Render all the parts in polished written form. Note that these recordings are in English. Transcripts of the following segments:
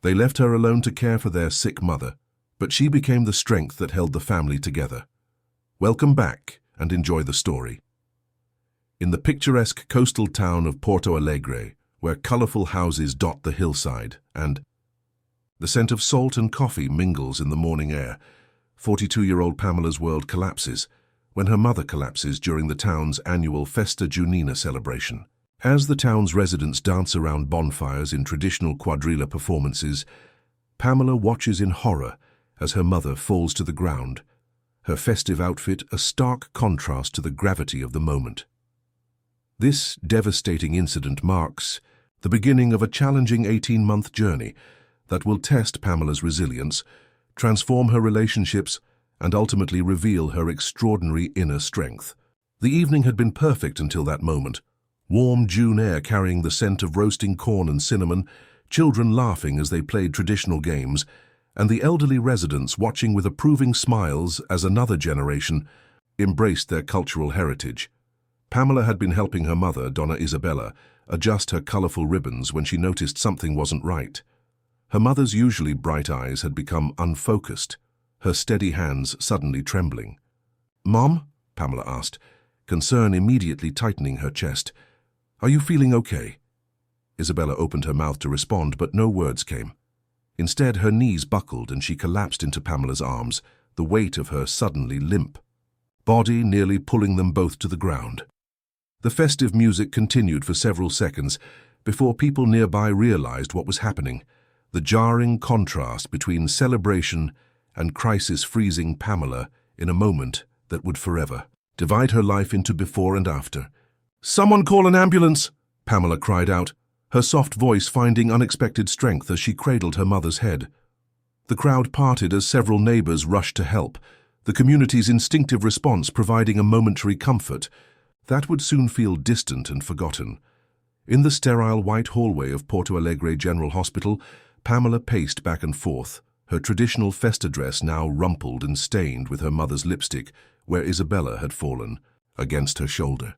They left her alone to care for their sick mother, but she became the strength that held the family together. Welcome back and enjoy the story. In the picturesque coastal town of Porto Alegre, where colorful houses dot the hillside and the scent of salt and coffee mingles in the morning air, 42-year-old Pamela's world collapses when her mother collapses during the town's annual Festa Junina celebration. As the town's residents dance around bonfires in traditional quadrilla performances, Pamela watches in horror as her mother falls to the ground, her festive outfit a stark contrast to the gravity of the moment. This devastating incident marks the beginning of a challenging 18-month journey that will test Pamela's resilience, transform her relationships, and ultimately reveal her extraordinary inner strength. The evening had been perfect until that moment. Warm June air carrying the scent of roasting corn and cinnamon, children laughing as they played traditional games, and the elderly residents watching with approving smiles as another generation embraced their cultural heritage. Pamela had been helping her mother, Donna Isabella, adjust her colorful ribbons when she noticed something wasn't right. Her mother's usually bright eyes had become unfocused, her steady hands suddenly trembling. "Mom?" Pamela asked, concern immediately tightening her chest. "Are you feeling okay?" Isabella opened her mouth to respond, but no words came. Instead, her knees buckled and she collapsed into Pamela's arms, the weight of her suddenly limp body nearly pulling them both to the ground. The festive music continued for several seconds before people nearby realized what was happening, the jarring contrast between celebration and crisis freezing Pamela in a moment that would forever divide her life into before and after. "Someone call an ambulance!" Pamela cried out, her soft voice finding unexpected strength as she cradled her mother's head. The crowd parted as several neighbors rushed to help, the community's instinctive response providing a momentary comfort that would soon feel distant and forgotten. In the sterile white hallway of Porto Alegre General Hospital, Pamela paced back and forth, her traditional festa dress now rumpled and stained with her mother's lipstick where Isabella had fallen, against her shoulder.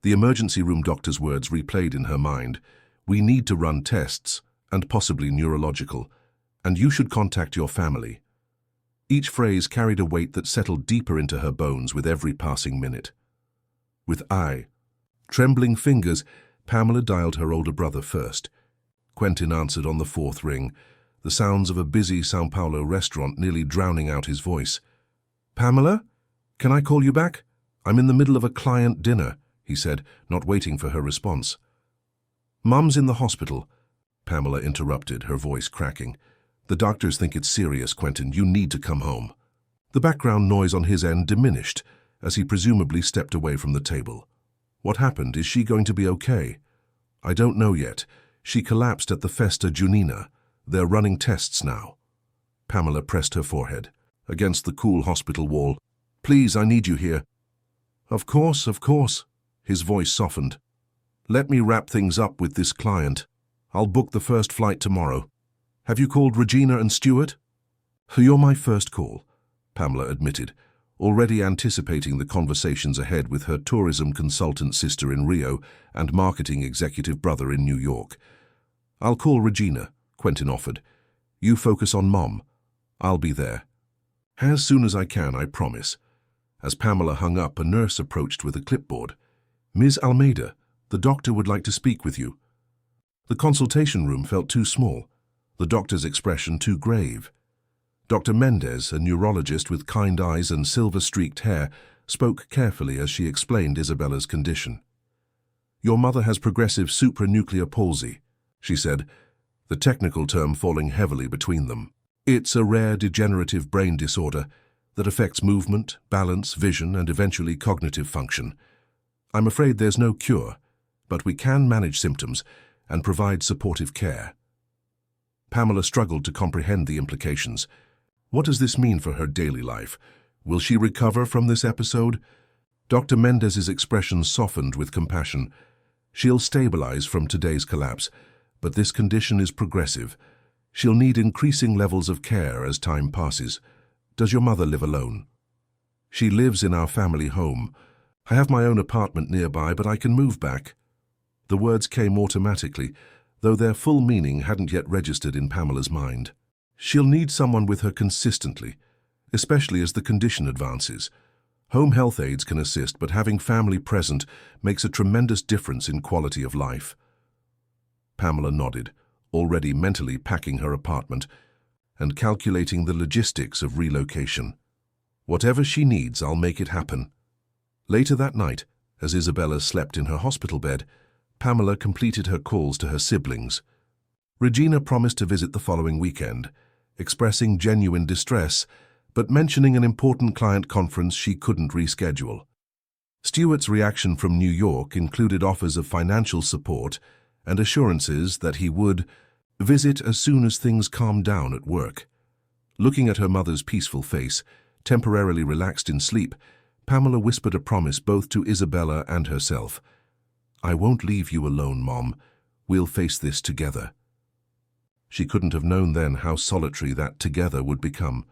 The emergency room doctor's words replayed in her mind. "We need to run tests, and possibly neurological, and you should contact your family." Each phrase carried a weight that settled deeper into her bones with every passing minute. With trembling fingers, Pamela dialed her older brother first. Quentin answered on the fourth ring, the sounds of a busy São Paulo restaurant nearly drowning out his voice. "Pamela? Can I call you back? I'm in the middle of a client dinner," he said, not waiting for her response. "Mum's in the hospital," Pamela interrupted, her voice cracking. "The doctors think it's serious, Quentin. You need to come home." The background noise on his end diminished as he presumably stepped away from the table. "What happened? Is she going to be okay?" "I don't know yet. She collapsed at the Festa Junina. They're running tests now." Pamela pressed her forehead against the cool hospital wall. "Please, I need you here." Of course," his voice softened. "Let me wrap things up with this client. I'll book the first flight tomorrow. Have you called Regina and Stuart?" "You're my first call," Pamela admitted, already anticipating the conversations ahead with her tourism consultant sister in Rio and marketing executive brother in New York. "I'll call Regina," Quentin offered. "You focus on Mom. I'll be there." "As soon as I can, I promise." As Pamela hung up, a nurse approached with a clipboard. "Ms. Almeida, the doctor would like to speak with you." The consultation room felt too small, the doctor's expression too grave. Dr. Mendez, a neurologist with kind eyes and silver-streaked hair, spoke carefully as she explained Isabella's condition. "Your mother has progressive supranuclear palsy," she said, the technical term falling heavily between them. "It's a rare degenerative brain disorder that affects movement, balance, vision, and eventually cognitive function. I'm afraid there's no cure, but we can manage symptoms and provide supportive care." Pamela struggled to comprehend the implications. What does this mean for her daily life? Will she recover from this episode? Dr. Mendez's expression softened with compassion. "She'll stabilize from today's collapse, but this condition is progressive. She'll need increasing levels of care as time passes. Does your mother live alone?" "She lives in our family home. I have my own apartment nearby, but I can move back." The words came automatically, though their full meaning hadn't yet registered in Pamela's mind. She'll need someone with her consistently, especially as the condition advances. Home health aides can assist, but having family present makes a tremendous difference in quality of life. Pamela nodded, already mentally packing her apartment and calculating the logistics of relocation. Whatever she needs, I'll make it happen. Later that night, as Isabella slept in her hospital bed, Pamela completed her calls to her siblings. Regina promised to visit the following weekend, expressing genuine distress, but mentioning an important client conference she couldn't reschedule. Stuart's reaction from New York included offers of financial support and assurances that he would visit as soon as things calmed down at work. Looking at her mother's peaceful face, temporarily relaxed in sleep, Pamela whispered a promise both to Isabella and herself. "I won't leave you alone, Mom. We'll face this together." She couldn't have known then how solitary that together would become,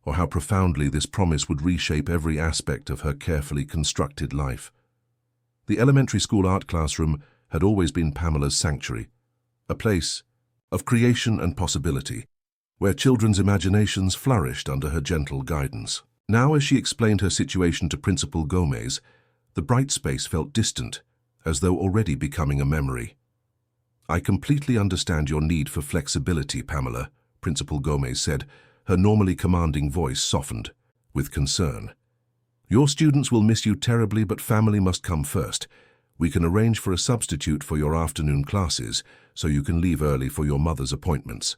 or how profoundly this promise would reshape every aspect of her carefully constructed life. The elementary school art classroom had always been Pamela's sanctuary, a place of creation and possibility, where children's imaginations flourished under her gentle guidance. Now, as she explained her situation to Principal Gomez, the bright space felt distant, as though already becoming a memory. "I completely understand your need for flexibility, Pamela," Principal Gomez said, her normally commanding voice softened with concern. "Your students will miss you terribly, but family must come first. We can arrange for a substitute for your afternoon classes, so you can leave early for your mother's appointments."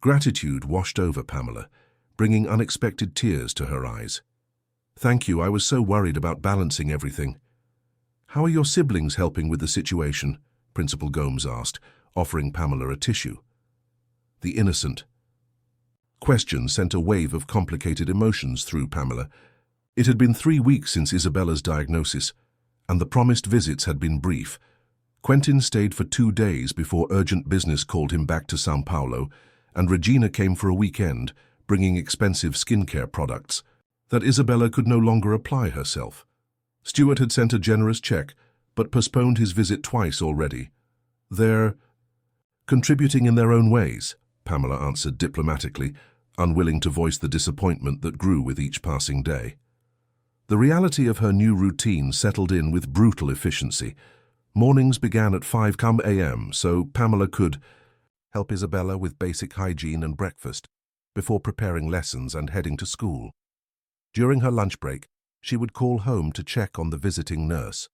Gratitude washed over Pamela, bringing unexpected tears to her eyes. "Thank you, I was so worried about balancing everything." "How are your siblings helping with the situation?" Principal Gomes asked, offering Pamela a tissue. The innocent question sent a wave of complicated emotions through Pamela. It had been 3 weeks since Isabella's diagnosis, and the promised visits had been brief. Quentin stayed for 2 days before urgent business called him back to São Paulo, and Regina came for a weekend, bringing expensive skincare products that Isabella could no longer apply herself. Stuart had sent a generous check, but postponed his visit twice already. "They're contributing in their own ways," Pamela answered diplomatically, unwilling to voice the disappointment that grew with each passing day. The reality of her new routine settled in with brutal efficiency. Mornings began at 5 a.m., so Pamela could help Isabella with basic hygiene and breakfast before preparing lessons and heading to school. During her lunch break, she would call home to check on the visiting nurse,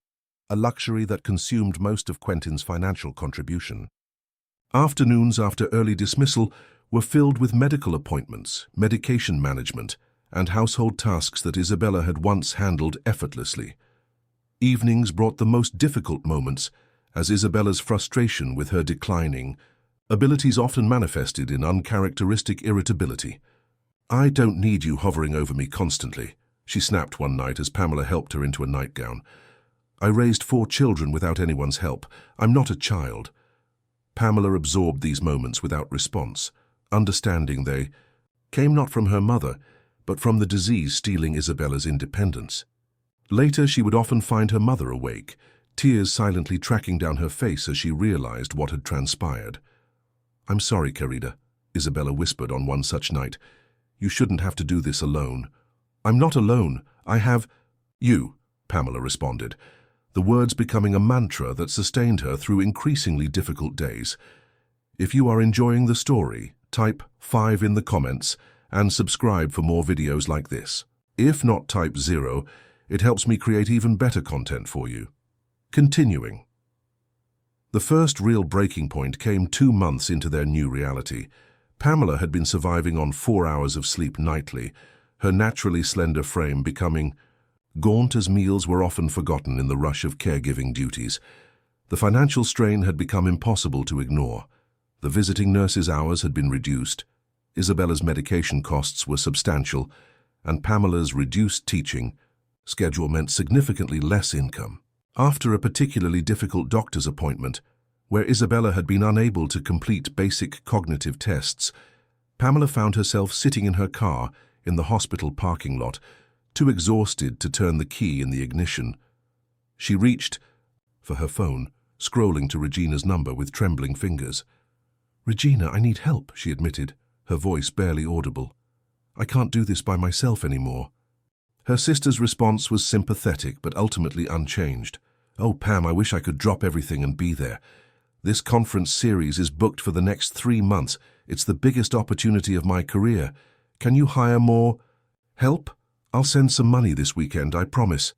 a luxury that consumed most of Quentin's financial contribution. Afternoons after early dismissal were filled with medical appointments, medication management, and household tasks that Isabella had once handled effortlessly. Evenings brought the most difficult moments, as Isabella's frustration with her declining abilities often manifested in uncharacteristic irritability. "I don't need you hovering over me constantly," she snapped one night as Pamela helped her into a nightgown. "I raised 4 children without anyone's help. I'm not a child." Pamela absorbed these moments without response, understanding they came not from her mother, but from the disease stealing Isabella's independence. Later, she would often find her mother awake, tears silently tracking down her face as she realized what had transpired. "I'm sorry, querida," Isabella whispered on one such night. "You shouldn't have to do this alone." "I'm not alone. I have you," Pamela responded, the words becoming a mantra that sustained her through increasingly difficult days. If you are enjoying the story, type 5 in the comments and subscribe for more videos like this. If not, type 0. It helps me create even better content for you. Continuing. The first real breaking point came 2 months into their new reality. Pamela had been surviving on 4 hours of sleep nightly, her naturally slender frame becoming gaunt as meals were often forgotten in the rush of caregiving duties. The financial strain had become impossible to ignore. The visiting nurse's hours had been reduced, Isabella's medication costs were substantial, and Pamela's reduced teaching schedule meant significantly less income. After a particularly difficult doctor's appointment, where Isabella had been unable to complete basic cognitive tests, Pamela found herself sitting in her car in the hospital parking lot, too exhausted to turn the key in the ignition. She reached for her phone, scrolling to Regina's number with trembling fingers. "Regina, I need help," she admitted, her voice barely audible. "I can't do this by myself anymore." Her sister's response was sympathetic but ultimately unchanged. "Oh, Pam, I wish I could drop everything and be there. This conference series is booked for the next 3 months. It's the biggest opportunity of my career. Can you hire more help? I'll send some money this weekend, I promise."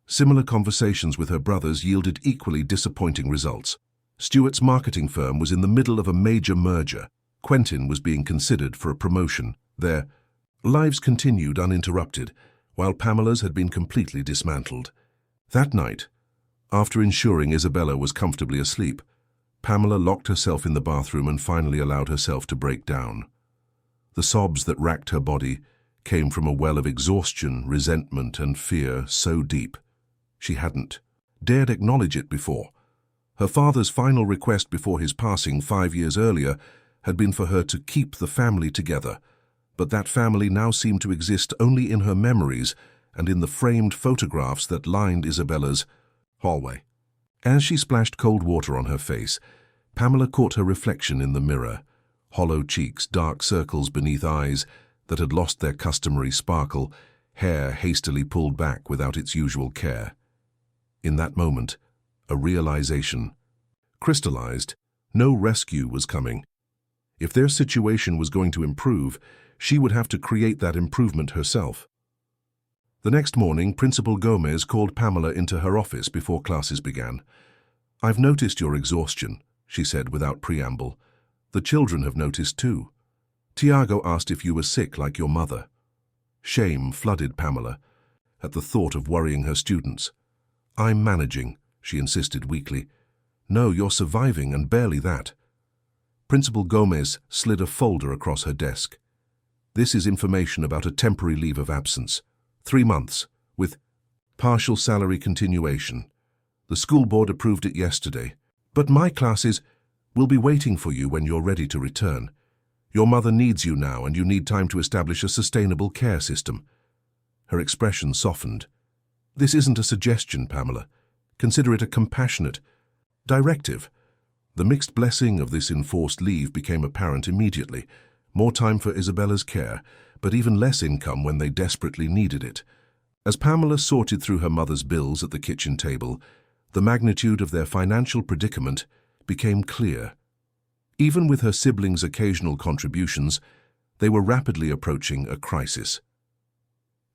Similar conversations with her brothers yielded equally disappointing results. Stuart's marketing firm was in the middle of a major merger. Quentin was being considered for a promotion. Their lives continued uninterrupted, while Pamela's had been completely dismantled. That night, after ensuring Isabella was comfortably asleep, Pamela locked herself in the bathroom and finally allowed herself to break down. The sobs that racked her body came from a well of exhaustion, resentment, and fear so deep she hadn't dared acknowledge it before. Her father's final request before his passing 5 years earlier had been for her to keep the family together, but that family now seemed to exist only in her memories and in the framed photographs that lined Isabella's hallway. As she splashed cold water on her face, Pamela caught her reflection in the mirror. Hollow cheeks, dark circles beneath eyes that had lost their customary sparkle, hair hastily pulled back without its usual care. In that moment, a realization crystallized. No rescue was coming. If their situation was going to improve, she would have to create that improvement herself. The next morning, Principal Gomez called Pamela into her office before classes began. "I've noticed your exhaustion," she said without preamble. "The children have noticed too. Tiago asked if you were sick like your mother." Shame flooded Pamela at the thought of worrying her students. "I'm managing," she insisted weakly. "No, you're surviving, and barely that." Principal Gomez slid a folder across her desk. "This is information about a temporary leave of absence. 3 months, with partial salary continuation. The school board approved it yesterday. But my classes will be waiting for you when you're ready to return. Your mother needs you now, and you need time to establish a sustainable care system." Her expression softened. "This isn't a suggestion, Pamela. Consider it a compassionate directive." The mixed blessing of this enforced leave became apparent immediately. More time for Isabella's care, but even less income when they desperately needed it. As Pamela sorted through her mother's bills at the kitchen table, the magnitude of their financial predicament became clear. Even with her siblings' occasional contributions, they were rapidly approaching a crisis.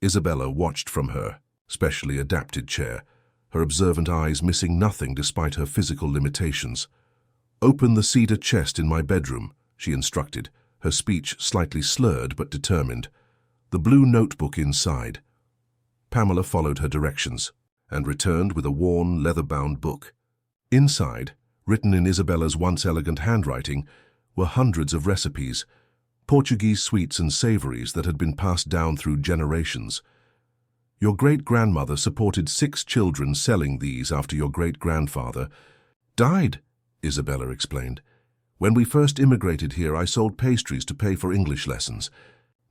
Isabella watched from her specially adapted chair, her observant eyes missing nothing despite her physical limitations. "Open the cedar chest in my bedroom," she instructed, her speech slightly slurred but determined. "The blue notebook inside." Pamela followed her directions and returned with a worn, leather-bound book. Inside, written in Isabella's once elegant handwriting, were hundreds of recipes, Portuguese sweets and savories that had been passed down through generations. "Your great-grandmother supported 6 children selling these after your great-grandfather died," Isabella explained. "When we first immigrated here, I sold pastries to pay for English lessons.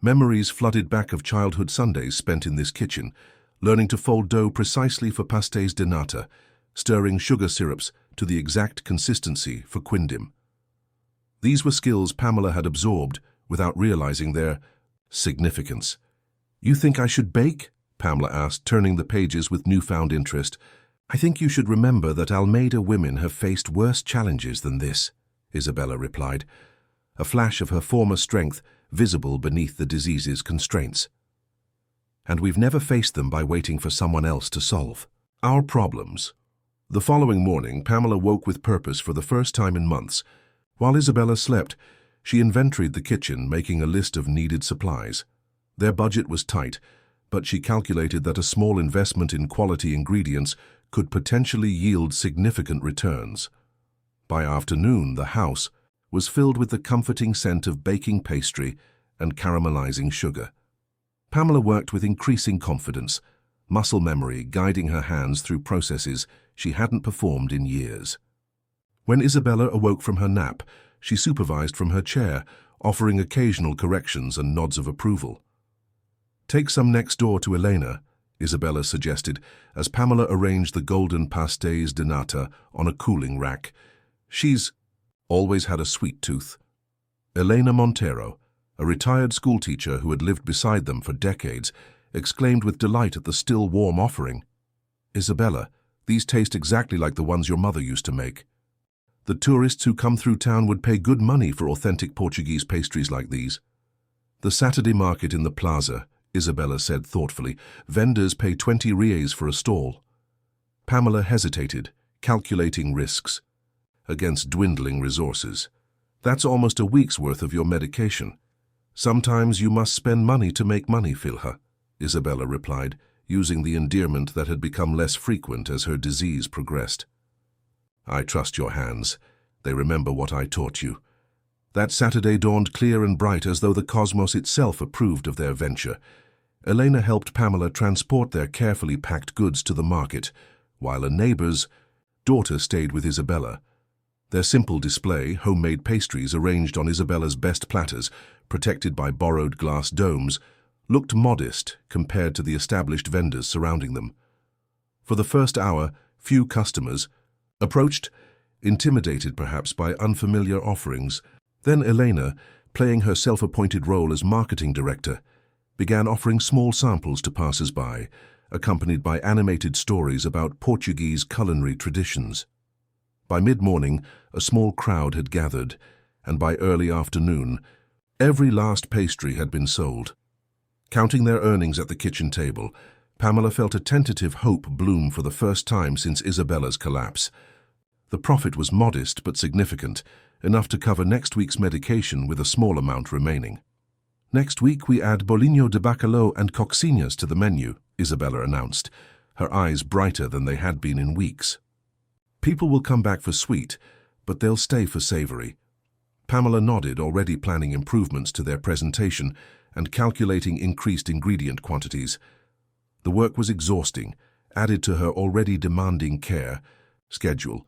Memories flooded back of childhood Sundays spent in this kitchen, learning to fold dough precisely for pastéis de nata, stirring sugar syrups to the exact consistency for quindim." These were skills Pamela had absorbed without realizing their significance. "You think I should bake?" Pamela asked, turning the pages with newfound interest. "I think you should remember that Almeida women have faced worse challenges than this," Isabella replied, a flash of her former strength visible beneath the disease's constraints. "And we've never faced them by waiting for someone else to solve our problems." The following morning, Pamela woke with purpose for the first time in months. While Isabella slept, she inventoried the kitchen, making a list of needed supplies. Their budget was tight, but she calculated that a small investment in quality ingredients could potentially yield significant returns. By afternoon, the house was filled with the comforting scent of baking pastry and caramelizing sugar. Pamela worked with increasing confidence, muscle memory guiding her hands through processes she hadn't performed in years. When Isabella awoke from her nap, she supervised from her chair, offering occasional corrections and nods of approval. "Take some next door to Elena," Isabella suggested, as Pamela arranged the golden pastéis de nata on a cooling rack. She's always had a sweet tooth. Elena Montero, a retired schoolteacher who had lived beside them for decades, exclaimed with delight at the still warm offering. Isabella, these taste exactly like the ones your mother used to make. The tourists who come through town would pay good money for authentic Portuguese pastries like these. The Saturday market in the plaza, Isabella said thoughtfully, vendors pay 20 reais for a stall. Pamela hesitated, calculating risks against dwindling resources. That's almost a week's worth of your medication. Sometimes you must spend money to make money, Filha, Isabella replied, using the endearment that had become less frequent as her disease progressed. I trust your hands. They remember what I taught you. That Saturday dawned clear and bright as though the cosmos itself approved of their venture. Elena helped Pamela transport their carefully packed goods to the market, while a neighbor's daughter stayed with Isabella. Their simple display, homemade pastries arranged on Isabella's best platters, protected by borrowed glass domes, looked modest compared to the established vendors surrounding them. For the first hour, few customers approached, intimidated perhaps by unfamiliar offerings. Then Elena, playing her self-appointed role as marketing director, began offering small samples to passers-by, accompanied by animated stories about Portuguese culinary traditions. By mid-morning, a small crowd had gathered, and by early afternoon, every last pastry had been sold. Counting their earnings at the kitchen table, Pamela felt a tentative hope bloom for the first time since Isabella's collapse. The profit was modest but significant, enough to cover next week's medication with a small amount remaining. Next week we add bolinho de bacalhau and coccinhas to the menu, Isabella announced, her eyes brighter than they had been in weeks. People will come back for sweet, but they'll stay for savory. Pamela nodded, already planning improvements to their presentation and calculating increased ingredient quantities. The work was exhausting, added to her already demanding schedule,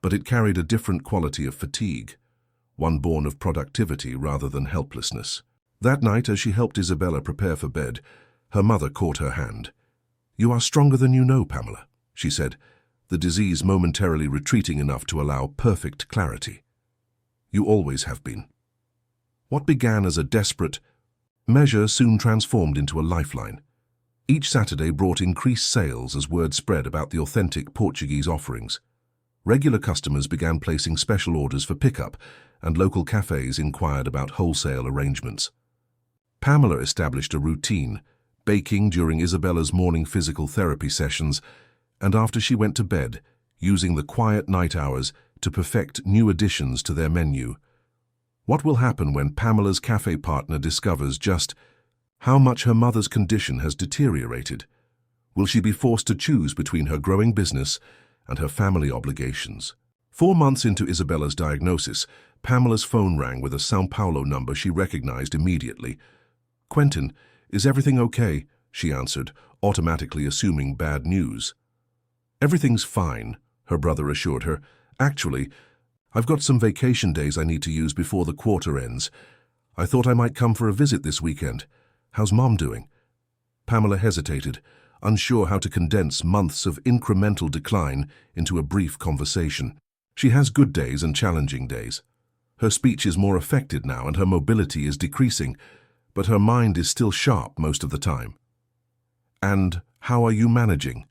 but it carried a different quality of fatigue, one born of productivity rather than helplessness. That night, as she helped Isabella prepare for bed, her mother caught her hand. "You are stronger than you know, Pamela," she said, the disease momentarily retreating enough to allow perfect clarity. "You always have been." What began as a desperate measure soon transformed into a lifeline. Each Saturday brought increased sales as word spread about the authentic Portuguese offerings. Regular customers began placing special orders for pickup, and local cafes inquired about wholesale arrangements. Pamela established a routine, baking during Isabella's morning physical therapy sessions, and after she went to bed, using the quiet night hours to perfect new additions to their menu. What will happen when Pamela's cafe partner discovers just how much her mother's condition has deteriorated? Will she be forced to choose between her growing business and her family obligations? 4 months into Isabella's diagnosis, Pamela's phone rang with a São Paulo number she recognized immediately. "Quentin, is everything okay?" she answered, automatically assuming bad news. "Everything's fine," her brother assured her. "Actually, I've got some vacation days I need to use before the quarter ends. I thought I might come for a visit this weekend. How's Mom doing?" Pamela hesitated, unsure how to condense months of incremental decline into a brief conversation. She has good days and challenging days. Her speech is more affected now and her mobility is decreasing, but her mind is still sharp most of the time. "And how are you managing?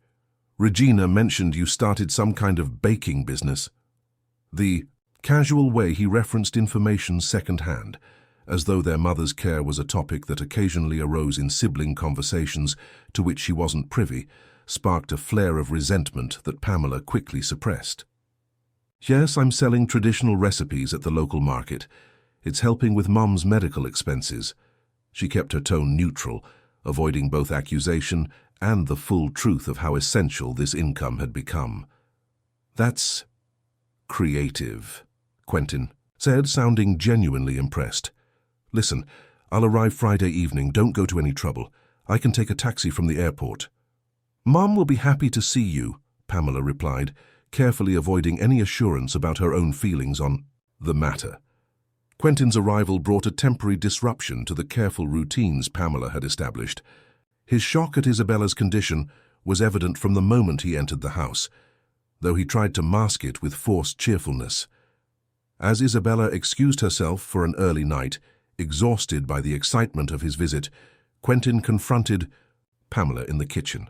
Regina mentioned you started some kind of baking business." The casual way he referenced information second-hand, as though their mother's care was a topic that occasionally arose in sibling conversations to which she wasn't privy, sparked a flare of resentment that Pamela quickly suppressed. "Yes, I'm selling traditional recipes at the local market. It's helping with Mum's medical expenses." She kept her tone neutral, avoiding both accusation and the full truth of how essential this income had become. "That's creative," Quentin said, sounding genuinely impressed. "Listen, I'll arrive Friday evening. Don't go to any trouble. I can take a taxi from the airport." "Mom will be happy to see you," Pamela replied, carefully avoiding any assurance about her own feelings on the matter. Quentin's arrival brought a temporary disruption to the careful routines Pamela had established. His shock at Isabella's condition was evident from the moment he entered the house, though he tried to mask it with forced cheerfulness. As Isabella excused herself for an early night, exhausted by the excitement of his visit, Quentin confronted Pamela in the kitchen.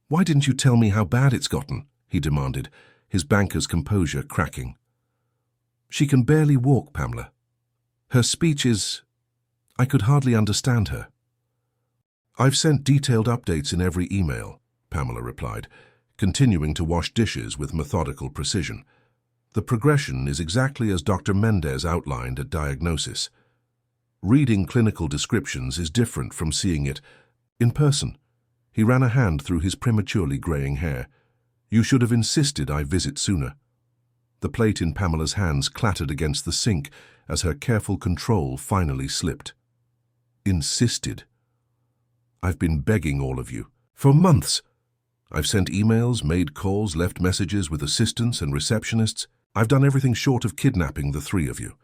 "Why didn't you tell me how bad it's gotten?" he demanded, his banker's composure cracking. "She can barely walk, Pamela. Her speech is... I could hardly understand her." "I've sent detailed updates in every email," Pamela replied, continuing to wash dishes with methodical precision. "The progression is exactly as Dr. Mendez outlined at diagnosis. Reading clinical descriptions is different from seeing it in person." He ran a hand through his prematurely graying hair. "You should have insisted I visit sooner." The plate in Pamela's hands clattered against the sink as her careful control finally slipped. "Insisted? I've been begging all of you. For months. I've sent emails, made calls, left messages with assistants and receptionists. I've done everything short of kidnapping the three of you."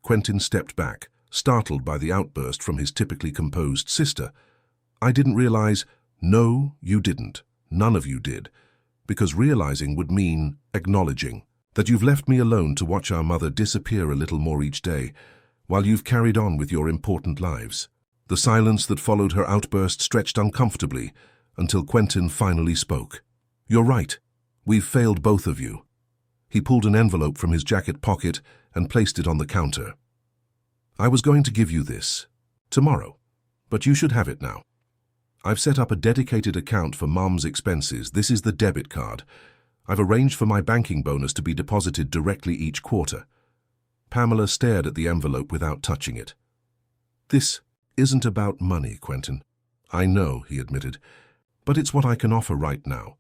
Quentin stepped back, startled by the outburst from his typically composed sister. "I didn't realize..." "No, you didn't. None of you did. Because realizing would mean acknowledging that you've left me alone to watch our mother disappear a little more each day, while you've carried on with your important lives." The silence that followed her outburst stretched uncomfortably until Quentin finally spoke. "You're right. We've failed both of you." He pulled an envelope from his jacket pocket and placed it on the counter. "I was going to give you this tomorrow, but you should have it now. I've set up a dedicated account for Mom's expenses. This is the debit card. I've arranged for my banking bonus to be deposited directly each quarter." Pamela stared at the envelope without touching it. "This isn't about money, Quentin." "I know," he admitted, "but it's what I can offer right now.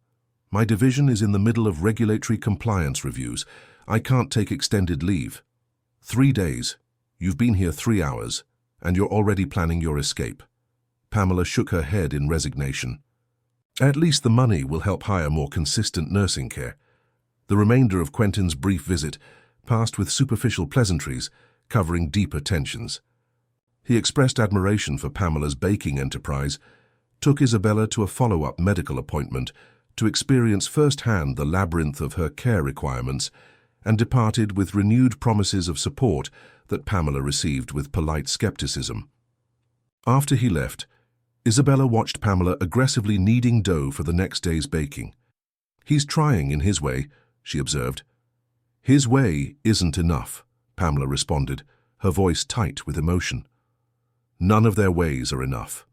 My division is in the middle of regulatory compliance reviews. I can't take extended leave. 3 days. You've been here 3 hours, and you're already planning your escape." Pamela shook her head in resignation. "At least the money will help hire more consistent nursing care." The remainder of Quentin's brief visit passed with superficial pleasantries, covering deeper tensions. He expressed admiration for Pamela's baking enterprise, took Isabella to a follow-up medical appointment to experience firsthand the labyrinth of her care requirements, and departed with renewed promises of support that Pamela received with polite skepticism. After he left, Isabella watched Pamela aggressively kneading dough for the next day's baking. "He's trying in his way," she observed. "His way isn't enough," Pamela responded, her voice tight with emotion. "None of their ways are enough."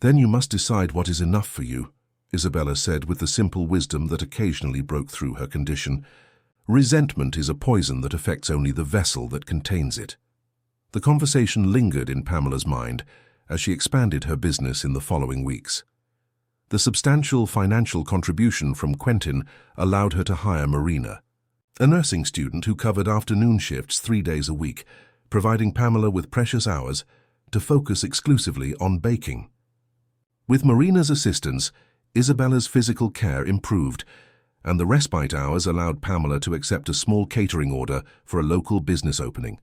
"Then you must decide what is enough for you," Isabella said with the simple wisdom that occasionally broke through her condition. "Resentment is a poison that affects only the vessel that contains it." The conversation lingered in Pamela's mind as she expanded her business in the following weeks. The substantial financial contribution from Quentin allowed her to hire Marina, a nursing student who covered afternoon shifts 3 days a week, providing Pamela with precious hours to focus exclusively on baking. With Marina's assistance, Isabella's physical care improved, and the respite hours allowed Pamela to accept a small catering order for a local business opening.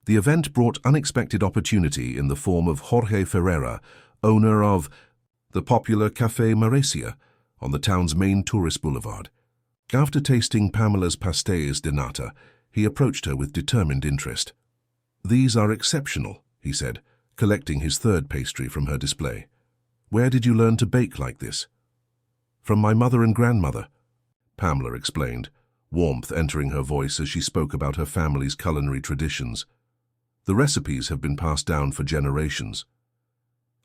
The event brought unexpected opportunity in the form of Jorge Ferreira, owner of the popular Café Maresia on the town's main tourist boulevard. After tasting Pamela's pastéis de nata, he approached her with determined interest. "These are exceptional," he said, collecting his third pastry from her display. "Where did you learn to bake like this?" "From my mother and grandmother," Pamela explained, warmth entering her voice as she spoke about her family's culinary traditions. "The recipes have been passed down for generations.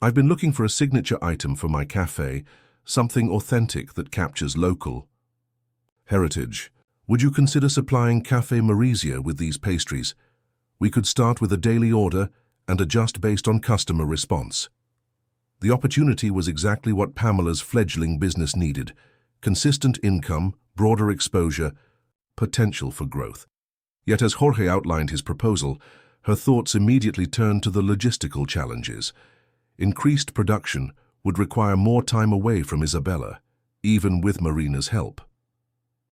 I've been looking for a signature item for my cafe, something authentic that captures local heritage. Would you consider supplying Café Maresia with these pastries? We could start with a daily order and adjust based on customer response." The opportunity was exactly what Pamela's fledgling business needed: consistent income, broader exposure, potential for growth. Yet as Jorge outlined his proposal, her thoughts immediately turned to the logistical challenges. Increased production would require more time away from Isabella, even with Marina's help.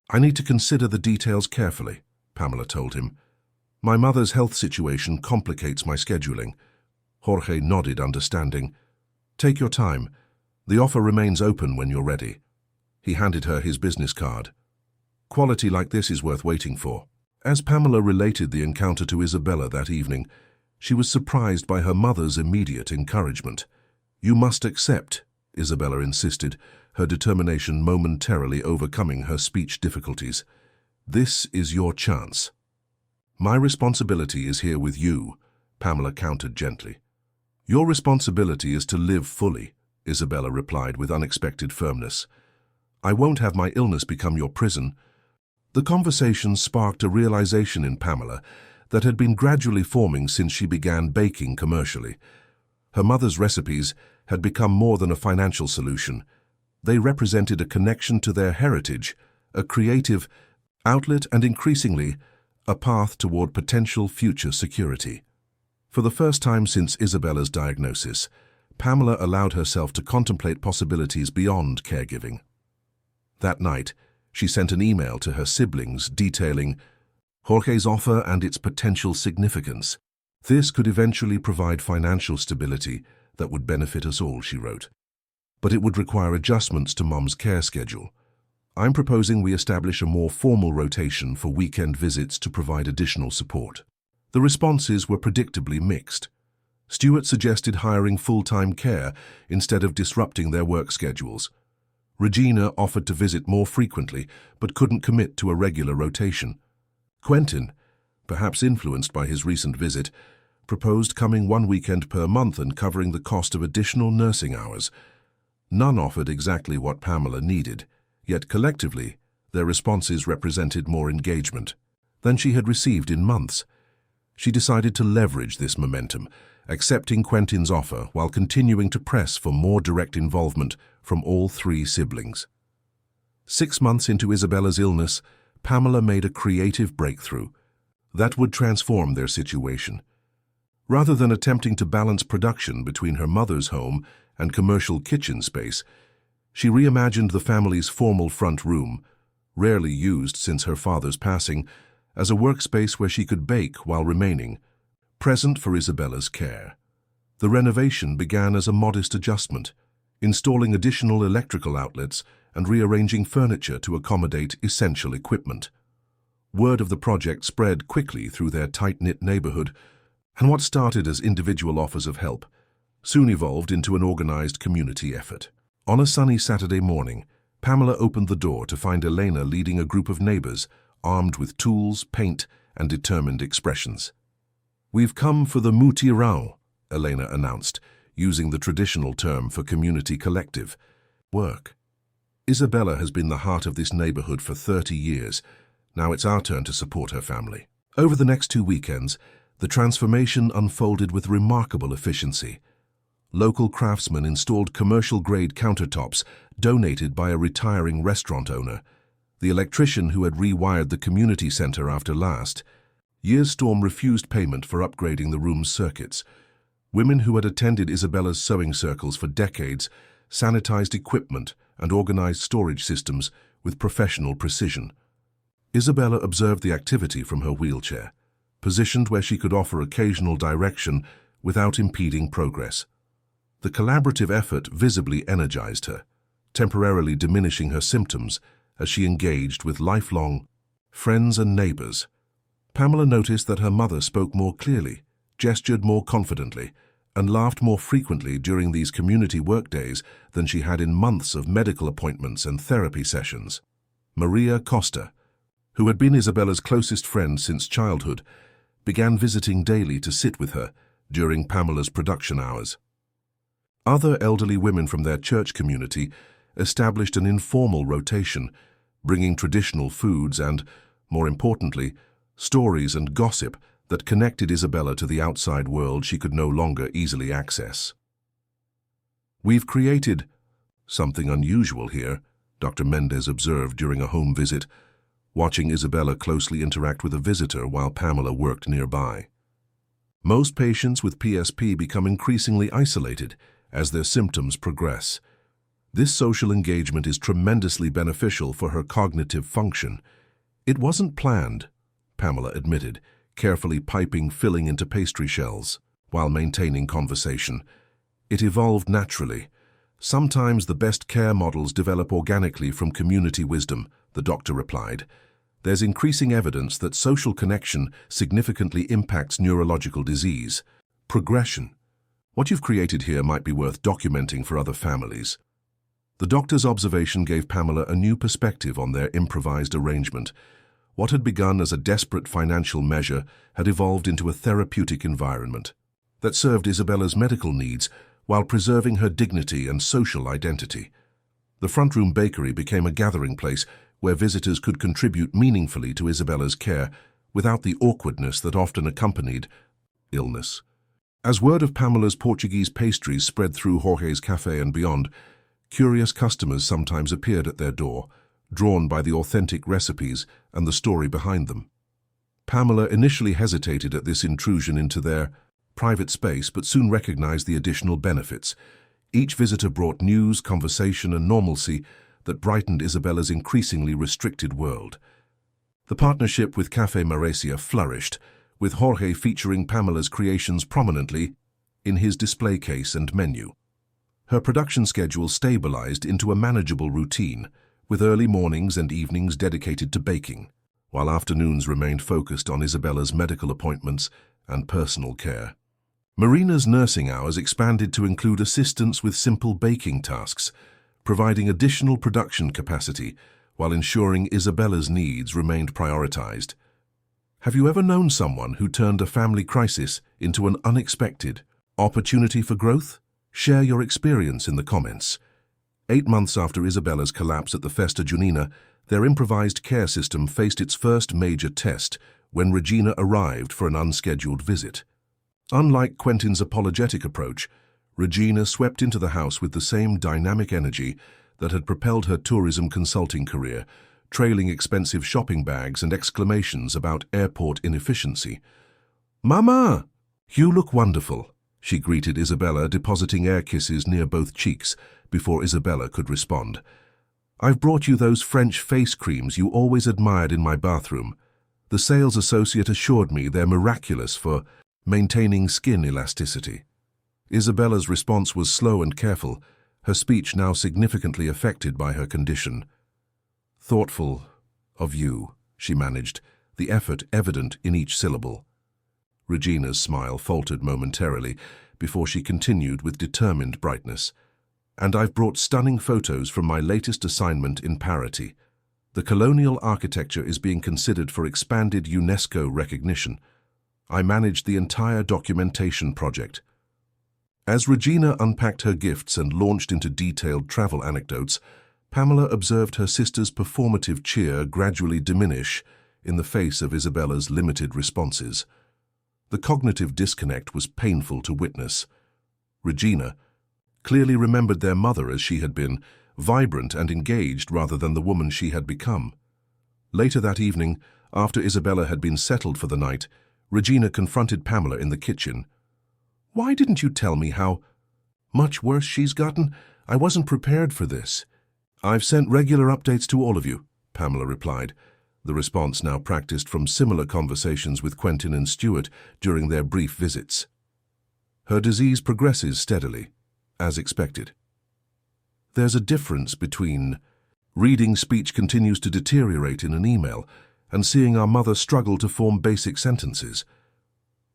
"I need to consider the details carefully," Pamela told him. "My mother's health situation complicates my scheduling." Jorge nodded, understanding. Take your time. The offer remains open when you're ready. He handed her his business card. Quality like this is worth waiting for. As Pamela related the encounter to Isabella that evening, she was surprised by her mother's immediate encouragement. "You must accept," Isabella insisted, her determination momentarily overcoming her speech difficulties. "This is your chance." "My responsibility is here with you," Pamela countered gently. "Your responsibility is to live fully," Isabella replied with unexpected firmness. "I won't have my illness become your prison." The conversation sparked a realization in Pamela that had been gradually forming since she began baking commercially. Her mother's recipes had become more than a financial solution. They represented a connection to their heritage, a creative outlet, and increasingly, a path toward potential future security. For the first time since Isabella's diagnosis, Pamela allowed herself to contemplate possibilities beyond caregiving. That night, she sent an email to her siblings detailing Jorge's offer and its potential significance. "This could eventually provide financial stability that would benefit us all," she wrote. "But it would require adjustments to Mom's care schedule. I'm proposing we establish a more formal rotation for weekend visits to provide additional support." The responses were predictably mixed. Stuart suggested hiring full-time care instead of disrupting their work schedules. Regina offered to visit more frequently, but couldn't commit to a regular rotation. Quentin, perhaps influenced by his recent visit, proposed coming one weekend per month and covering the cost of additional nursing hours. None offered exactly what Pamela needed, yet collectively, their responses represented more engagement than she had received in months. She decided to leverage this momentum, accepting Quentin's offer while continuing to press for more direct involvement from all three siblings. 6 months into Isabella's illness, Pamela made a creative breakthrough that would transform their situation. Rather than attempting to balance production between her mother's home and commercial kitchen space, she reimagined the family's formal front room, rarely used since her father's passing, as a workspace where she could bake while remaining present for Isabella's care. The renovation began as a modest adjustment, installing additional electrical outlets and rearranging furniture to accommodate essential equipment. Word of the project spread quickly through their tight-knit neighborhood, and what started as individual offers of help soon evolved into an organized community effort. On a sunny Saturday morning, Pamela opened the door to find Elena leading a group of neighbors armed with tools, paint, and determined expressions. "We've come for the mutirão," Elena announced, using the traditional term for community collective work. "Isabella has been the heart of this neighborhood for 30 years. Now it's our turn to support her family." Over the next 2 weekends, the transformation unfolded with remarkable efficiency. Local craftsmen installed commercial-grade countertops donated by a retiring restaurant owner. The electrician who had rewired the community center after last year's storm refused payment for upgrading the room's circuits. Women who had attended Isabella's sewing circles for decades sanitized equipment and organized storage systems with professional precision. Isabella observed the activity from her wheelchair, positioned where she could offer occasional direction without impeding progress. The collaborative effort visibly energized her, temporarily diminishing her symptoms as she engaged with lifelong friends and neighbors. Pamela noticed that her mother spoke more clearly, gestured more confidently, and laughed more frequently during these community workdays than she had in months of medical appointments and therapy sessions. Maria Costa, who had been Isabella's closest friend since childhood, began visiting daily to sit with her during Pamela's production hours. Other elderly women from their church community established an informal rotation, bringing traditional foods and, more importantly, stories and gossip that connected Isabella to the outside world she could no longer easily access. "We've created something unusual here," Dr. Mendez observed during a home visit, watching Isabella closely interact with a visitor while Pamela worked nearby. "Most patients with PSP become increasingly isolated as their symptoms progress. This social engagement is tremendously beneficial for her cognitive function. It wasn't planned," Pamela admitted, carefully piping filling into pastry shells while maintaining conversation. It evolved naturally. Sometimes the best care models develop organically from community wisdom, the doctor replied. There's increasing evidence that social connection significantly impacts neurological disease. Progression. What you've created here might be worth documenting for other families. The doctor's observation gave Pamela a new perspective on their improvised arrangement. What had begun as a desperate financial measure had evolved into a therapeutic environment that served Isabella's medical needs while preserving her dignity and social identity. The front room bakery became a gathering place where visitors could contribute meaningfully to Isabella's care without the awkwardness that often accompanied illness. As word of Pamela's Portuguese pastries spread through Jorge's cafe and beyond, curious customers sometimes appeared at their door, drawn by the authentic recipes and the story behind them. Pamela initially hesitated at this intrusion into their private space, but soon recognized the additional benefits. Each visitor brought news, conversation, and normalcy that brightened Isabella's increasingly restricted world. The partnership with Café Maresia flourished, with Jorge featuring Pamela's creations prominently in his display case and menu. Her production schedule stabilized into a manageable routine, with early mornings and evenings dedicated to baking, while afternoons remained focused on Isabella's medical appointments and personal care. Marina's nursing hours expanded to include assistance with simple baking tasks, providing additional production capacity while ensuring Isabella's needs remained prioritized. Have you ever known someone who turned a family crisis into an unexpected opportunity for growth? Share your experience in the comments. 8 months after Isabella's collapse at the Festa Junina, their improvised care system faced its first major test when Regina arrived for an unscheduled visit. Unlike Quentin's apologetic approach, Regina swept into the house with the same dynamic energy that had propelled her tourism consulting career, trailing expensive shopping bags and exclamations about airport inefficiency. "Mama, you look wonderful," she greeted Isabella, depositing air kisses near both cheeks before Isabella could respond. "I've brought you those French face creams you always admired in my bathroom. The sales associate assured me they're miraculous for maintaining skin elasticity." Isabella's response was slow and careful, her speech now significantly affected by her condition. "Thoughtful of you," she managed, the effort evident in each syllable. Regina's smile faltered momentarily before she continued with determined brightness. "And I've brought stunning photos from my latest assignment in Paraty. The colonial architecture is being considered for expanded UNESCO recognition. I managed the entire documentation project." As Regina unpacked her gifts and launched into detailed travel anecdotes, Pamela observed her sister's performative cheer gradually diminish in the face of Isabella's limited responses. The cognitive disconnect was painful to witness. Regina clearly remembered their mother as she had been, vibrant and engaged rather than the woman she had become. Later that evening, after Isabella had been settled for the night, Regina confronted Pamela in the kitchen. "Why didn't you tell me how much worse she's gotten? I wasn't prepared for this." "I've sent regular updates to all of you," Pamela replied, the response now practiced from similar conversations with Quentin and Stuart during their brief visits. "Her disease progresses steadily, as expected. There's a difference between reading speech continues to deteriorate in an email and seeing our mother struggle to form basic sentences."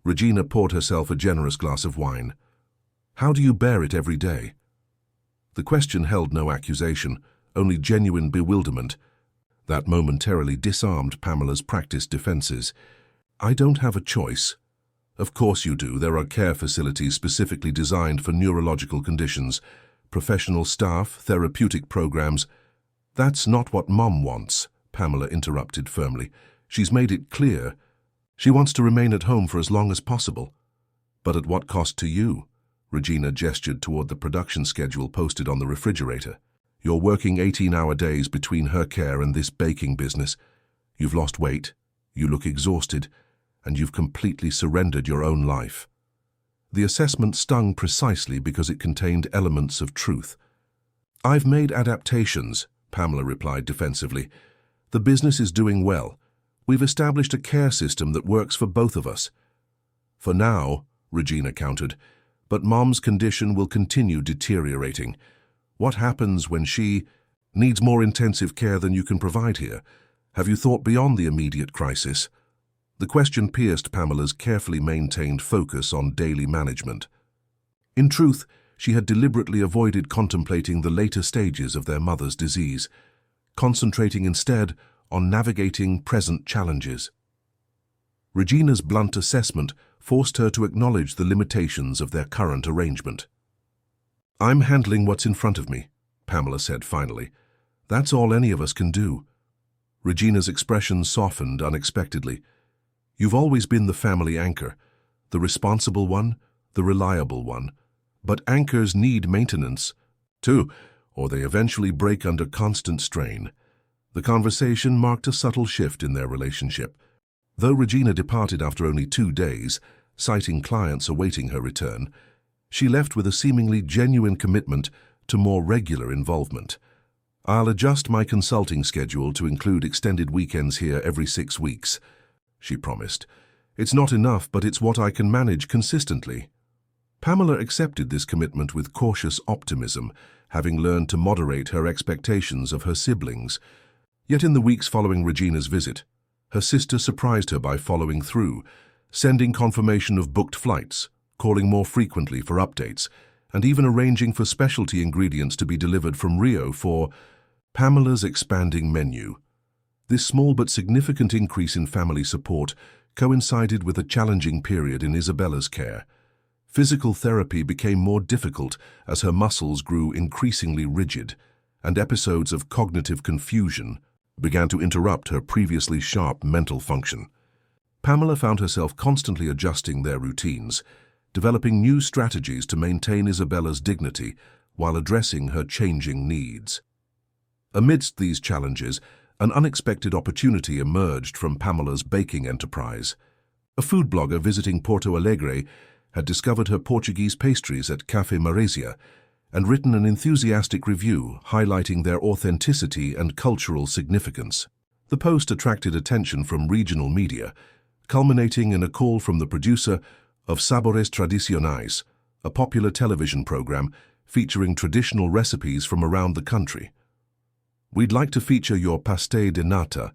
Regina poured herself a generous glass of wine. "How do you bear it every day?" The question held no accusation, only genuine bewilderment. That momentarily disarmed Pamela's practiced defenses. "I don't have a choice." "Of course you do. There are care facilities specifically designed for neurological conditions, professional staff, therapeutic programs." "That's not what Mom wants," Pamela interrupted firmly. "She's made it clear. She wants to remain at home for as long as possible." "But at what cost to you?" Regina gestured toward the production schedule posted on the refrigerator. "You're working 18-hour days between her care and this baking business. You've lost weight, you look exhausted, and you've completely surrendered your own life." The assessment stung precisely because it contained elements of truth. "I've made adaptations," Pamela replied defensively. "The business is doing well. We've established a care system that works for both of us." "For now," Regina countered, but Mom's condition will continue deteriorating. What happens when she needs more intensive care than you can provide here? Have you thought beyond the immediate crisis? The question pierced Pamela's carefully maintained focus on daily management. In truth, she had deliberately avoided contemplating the later stages of their mother's disease, concentrating instead on navigating present challenges. Regina's blunt assessment forced her to acknowledge the limitations of their current arrangement. "I'm handling what's in front of me," Pamela said finally. "That's all any of us can do." Regina's expression softened unexpectedly. "You've always been the family anchor, the responsible one, the reliable one. But anchors need maintenance, too, or they eventually break under constant strain." The conversation marked a subtle shift in their relationship. Though Regina departed after only 2 days, citing clients awaiting her return, she left with a seemingly genuine commitment to more regular involvement. "I'll adjust my consulting schedule to include extended weekends here every 6 weeks, she promised. "It's not enough, but it's what I can manage consistently." Pamela accepted this commitment with cautious optimism, having learned to moderate her expectations of her siblings. Yet in the weeks following Regina's visit, her sister surprised her by following through, sending confirmation of booked flights, calling more frequently for updates, and even arranging for specialty ingredients to be delivered from Rio for Pamela's expanding menu. This small but significant increase in family support coincided with a challenging period in Isabella's care. Physical therapy became more difficult as her muscles grew increasingly rigid, and episodes of cognitive confusion began to interrupt her previously sharp mental function. Pamela found herself constantly adjusting their routines, developing new strategies to maintain Isabella's dignity while addressing her changing needs. Amidst these challenges, an unexpected opportunity emerged from Pamela's baking enterprise. A food blogger visiting Porto Alegre had discovered her Portuguese pastries at Café Maresia and written an enthusiastic review highlighting their authenticity and cultural significance. The post attracted attention from regional media, culminating in a call from the producer of Sabores Tradicionais, a popular television program featuring traditional recipes from around the country. "We'd like to feature your pastel de nata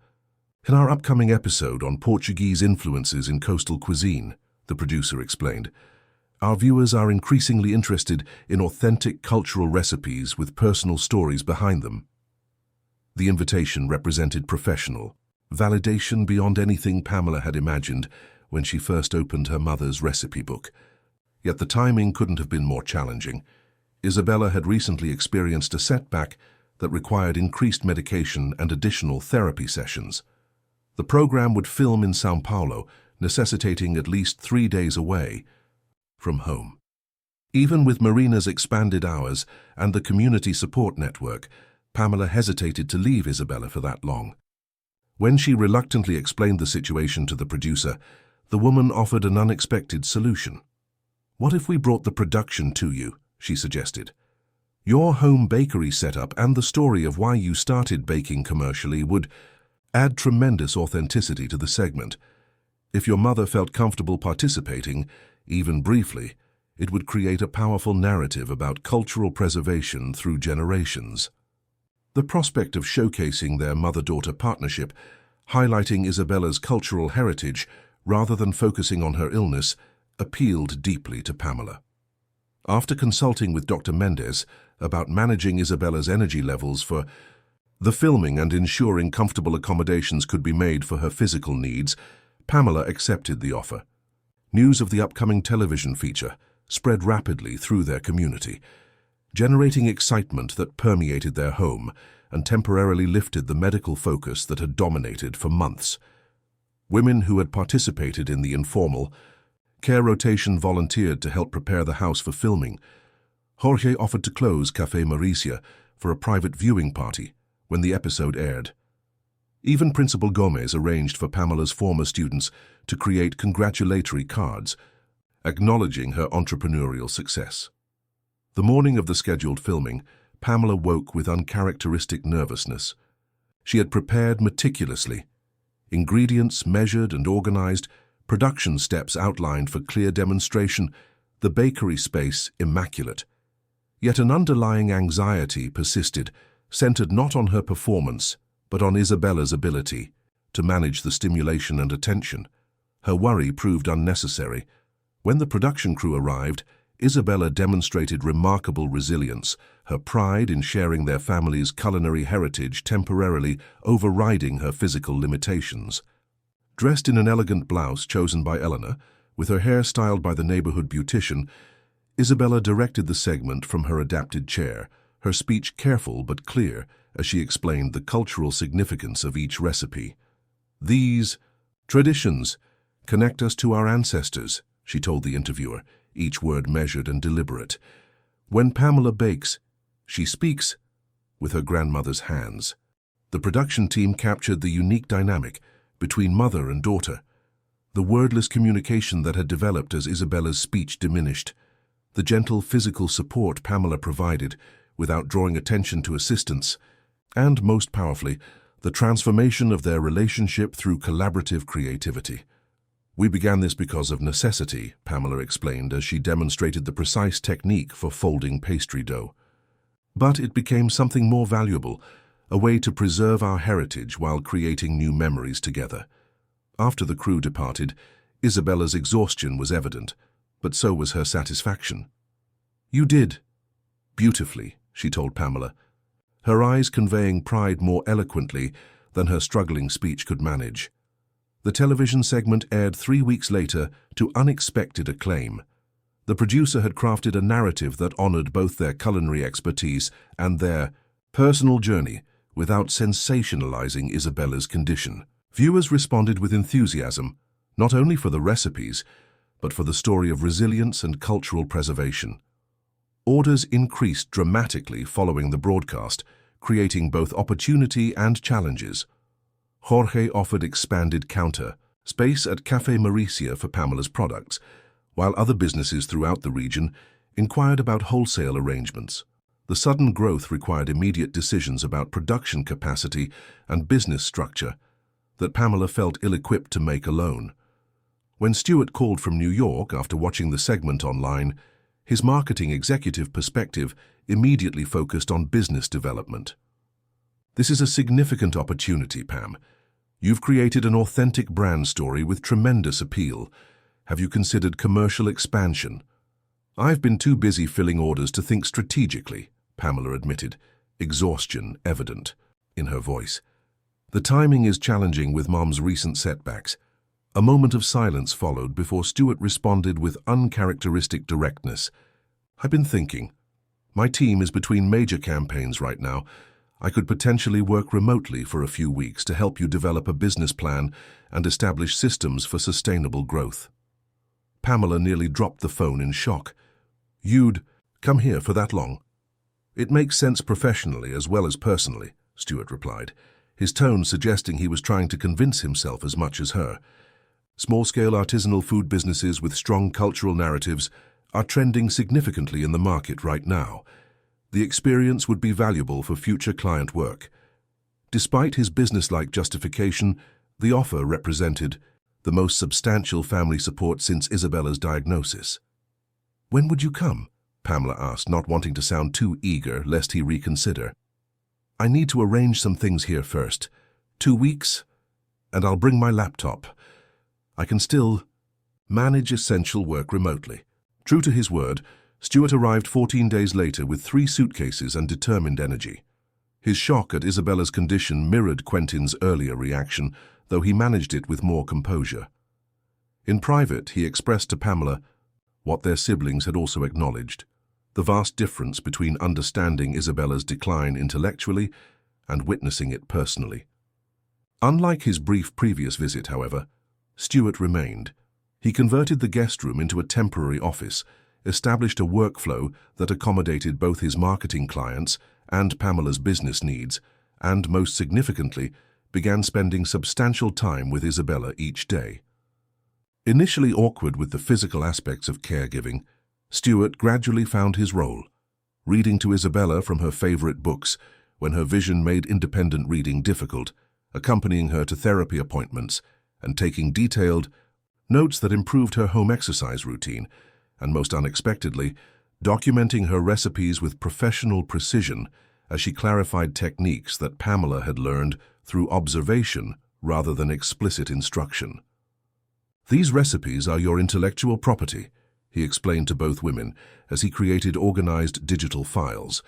in our upcoming episode on Portuguese influences in coastal cuisine," the producer explained. "Our viewers are increasingly interested in authentic cultural recipes with personal stories behind them." The invitation represented professional validation beyond anything Pamela had imagined when she first opened her mother's recipe book. Yet the timing couldn't have been more challenging. Isabella had recently experienced a setback that required increased medication and additional therapy sessions. The program would film in São Paulo, necessitating at least 3 days away from home. Even with Marina's expanded hours and the community support network, Pamela hesitated to leave Isabella for that long. When she reluctantly explained the situation to the producer, the woman offered an unexpected solution. "What if we brought the production to you?" she suggested. "Your home bakery setup and the story of why you started baking commercially would add tremendous authenticity to the segment. If your mother felt comfortable participating, even briefly, it would create a powerful narrative about cultural preservation through generations." The prospect of showcasing their mother-daughter partnership, highlighting Isabella's cultural heritage rather than focusing on her illness, appealed deeply to Pamela. After consulting with Dr. Mendes about managing Isabella's energy levels for the filming and ensuring comfortable accommodations could be made for her physical needs, Pamela accepted the offer. News of the upcoming television feature spread rapidly through their community, generating excitement that permeated their home and temporarily lifted the medical focus that had dominated for months. Women who had participated in the informal care rotation volunteered to help prepare the house for filming. Jorge offered to close Café Mauricia for a private viewing party when the episode aired. Even Principal Gomez arranged for Pamela's former students to create congratulatory cards, acknowledging her entrepreneurial success. The morning of the scheduled filming, Pamela woke with uncharacteristic nervousness. She had prepared meticulously, ingredients measured and organized, production steps outlined for clear demonstration. the bakery space immaculate. Yet an underlying anxiety persisted, centered not on her performance, but on Isabella's ability to manage the stimulation and attention. Her worry proved unnecessary. When the production crew arrived, Isabella demonstrated remarkable resilience, her pride in sharing their family's culinary heritage temporarily overriding her physical limitations. Dressed in an elegant blouse chosen by Eleanor, with her hair styled by the neighborhood beautician, Isabella directed the segment from her adapted chair, her speech careful but clear as she explained the cultural significance of each recipe. "These traditions connect us to our ancestors," she told the interviewer, each word measured and deliberate. "When Pamela bakes, she speaks with her grandmother's hands." The production team captured the unique dynamic between mother and daughter, the wordless communication that had developed as Isabella's speech diminished, the gentle physical support Pamela provided without drawing attention to assistance, and, most powerfully, the transformation of their relationship through collaborative creativity. "We began this because of necessity," Pamela explained as she demonstrated the precise technique for folding pastry dough. "But it became something more valuable, a way to preserve our heritage while creating new memories together." After the crew departed, Isabella's exhaustion was evident, but so was her satisfaction. "You did beautifully," she told Pamela, her eyes conveying pride more eloquently than her struggling speech could manage. The television segment aired 3 weeks later to unexpected acclaim. The producer had crafted a narrative that honored both their culinary expertise and their personal journey without sensationalizing Isabella's condition. Viewers responded with enthusiasm, not only for the recipes, but for the story of resilience and cultural preservation. Orders increased dramatically following the broadcast, creating both opportunity and challenges. Jorge offered expanded counter space at Café Maricia for Pamela's products, while other businesses throughout the region inquired about wholesale arrangements. The sudden growth required immediate decisions about production capacity and business structure that Pamela felt ill-equipped to make alone. When Stuart called from New York after watching the segment online, his marketing executive perspective immediately focused on business development. "This is a significant opportunity, Pam. You've created an authentic brand story with tremendous appeal. Have you considered commercial expansion?" "I've been too busy filling orders to think strategically," Pamela admitted, exhaustion evident in her voice. "The timing is challenging with Mom's recent setbacks." A moment of silence followed before Stuart responded with uncharacteristic directness. "I've been thinking. My team is between major campaigns right now. I could potentially work remotely for a few weeks to help you develop a business plan and establish systems for sustainable growth." Pamela nearly dropped the phone in shock. "You'd come here for that long?" "It makes sense professionally as well as personally," Stuart replied, his tone suggesting he was trying to convince himself as much as her. Small-scale artisanal food businesses with strong cultural narratives are trending significantly in the market right now. The experience would be valuable for future client work. Despite his businesslike justification, the offer represented the most substantial family support since Isabella's diagnosis. "When would you come?" Pamela asked, not wanting to sound too eager lest he reconsider. "I need to arrange some things here first. 2 weeks, and I'll bring my laptop. I can still manage essential work remotely." True to his word, Stuart arrived 14 days later with 3 suitcases and determined energy. His shock at Isabella's condition mirrored Quentin's earlier reaction, though he managed it with more composure. In private, he expressed to Pamela what their siblings had also acknowledged: the vast difference between understanding Isabella's decline intellectually and witnessing it personally. Unlike his brief previous visit, however, Stuart remained. He converted the guest room into a temporary office, established a workflow that accommodated both his marketing clients and Pamela's business needs, and, most significantly, began spending substantial time with Isabella each day. Initially awkward with the physical aspects of caregiving, Stuart gradually found his role, reading to Isabella from her favorite books when her vision made independent reading difficult, accompanying her to therapy appointments, and taking detailed notes that improved her home exercise routine, and most unexpectedly, documenting her recipes with professional precision as she clarified techniques that Pamela had learned through observation rather than explicit instruction. "These recipes are your intellectual property," he explained to both women as he created organized digital files.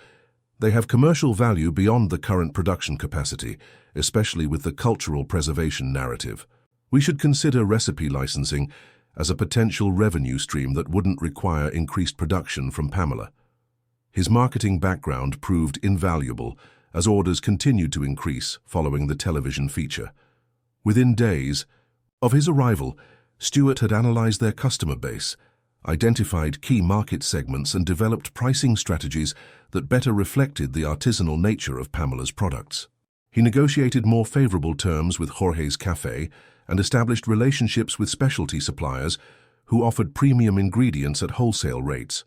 "They have commercial value beyond the current production capacity, especially with the cultural preservation narrative. We should consider recipe licensing as a potential revenue stream that wouldn't require increased production from Pamela." His marketing background proved invaluable as orders continued to increase following the television feature. Within days of his arrival, Stuart had analyzed their customer base, identified key market segments, and developed pricing strategies that better reflected the artisanal nature of Pamela's products. He negotiated more favorable terms with Jorge's Café and established relationships with specialty suppliers who offered premium ingredients at wholesale rates.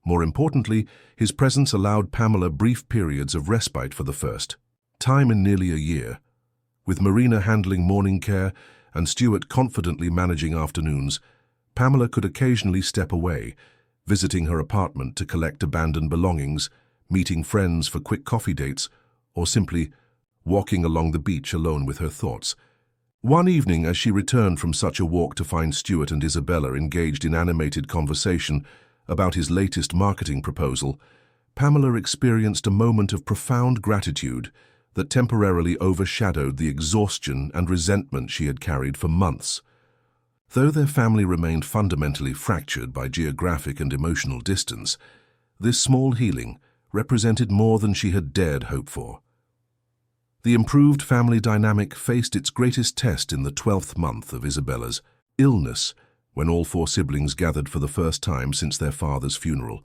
More importantly, his presence allowed Pamela brief periods of respite for the first time in nearly a year. With Marina handling morning care and Stuart confidently managing afternoons, Pamela could occasionally step away, visiting her apartment to collect abandoned belongings, meeting friends for quick coffee dates, or simply walking along the beach alone with her thoughts. One evening, as she returned from such a walk to find Stuart and Isabella engaged in animated conversation about his latest marketing proposal, Pamela experienced a moment of profound gratitude that temporarily overshadowed the exhaustion and resentment she had carried for months. Though their family remained fundamentally fractured by geographic and emotional distance, this small healing represented more than she had dared hope for. The improved family dynamic faced its greatest test in the 12th month of Isabella's illness, when all four siblings gathered for the first time since their father's funeral.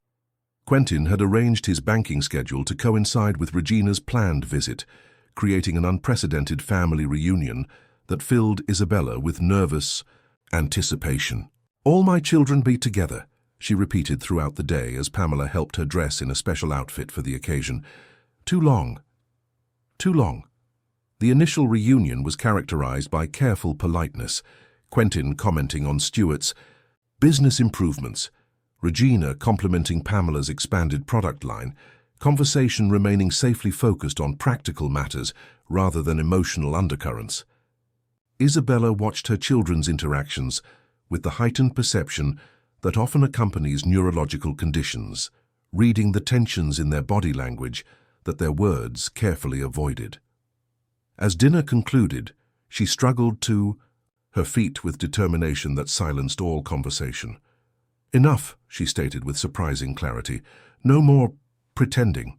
Quentin had arranged his banking schedule to coincide with Regina's planned visit, creating an unprecedented family reunion that filled Isabella with nervous anticipation. "All my children be together," she repeated throughout the day as Pamela helped her dress in a special outfit for the occasion. "Too long. Too long." The initial reunion was characterized by careful politeness, Quentin commenting on Stuart's business improvements, Regina complimenting Pamela's expanded product line, conversation remaining safely focused on practical matters rather than emotional undercurrents. Isabella watched her children's interactions with the heightened perception that often accompanies neurological conditions, reading the tensions in their body language that their words carefully avoided. As dinner concluded, she struggled to her feet with determination that silenced all conversation. "Enough," she stated with surprising clarity. "No more pretending."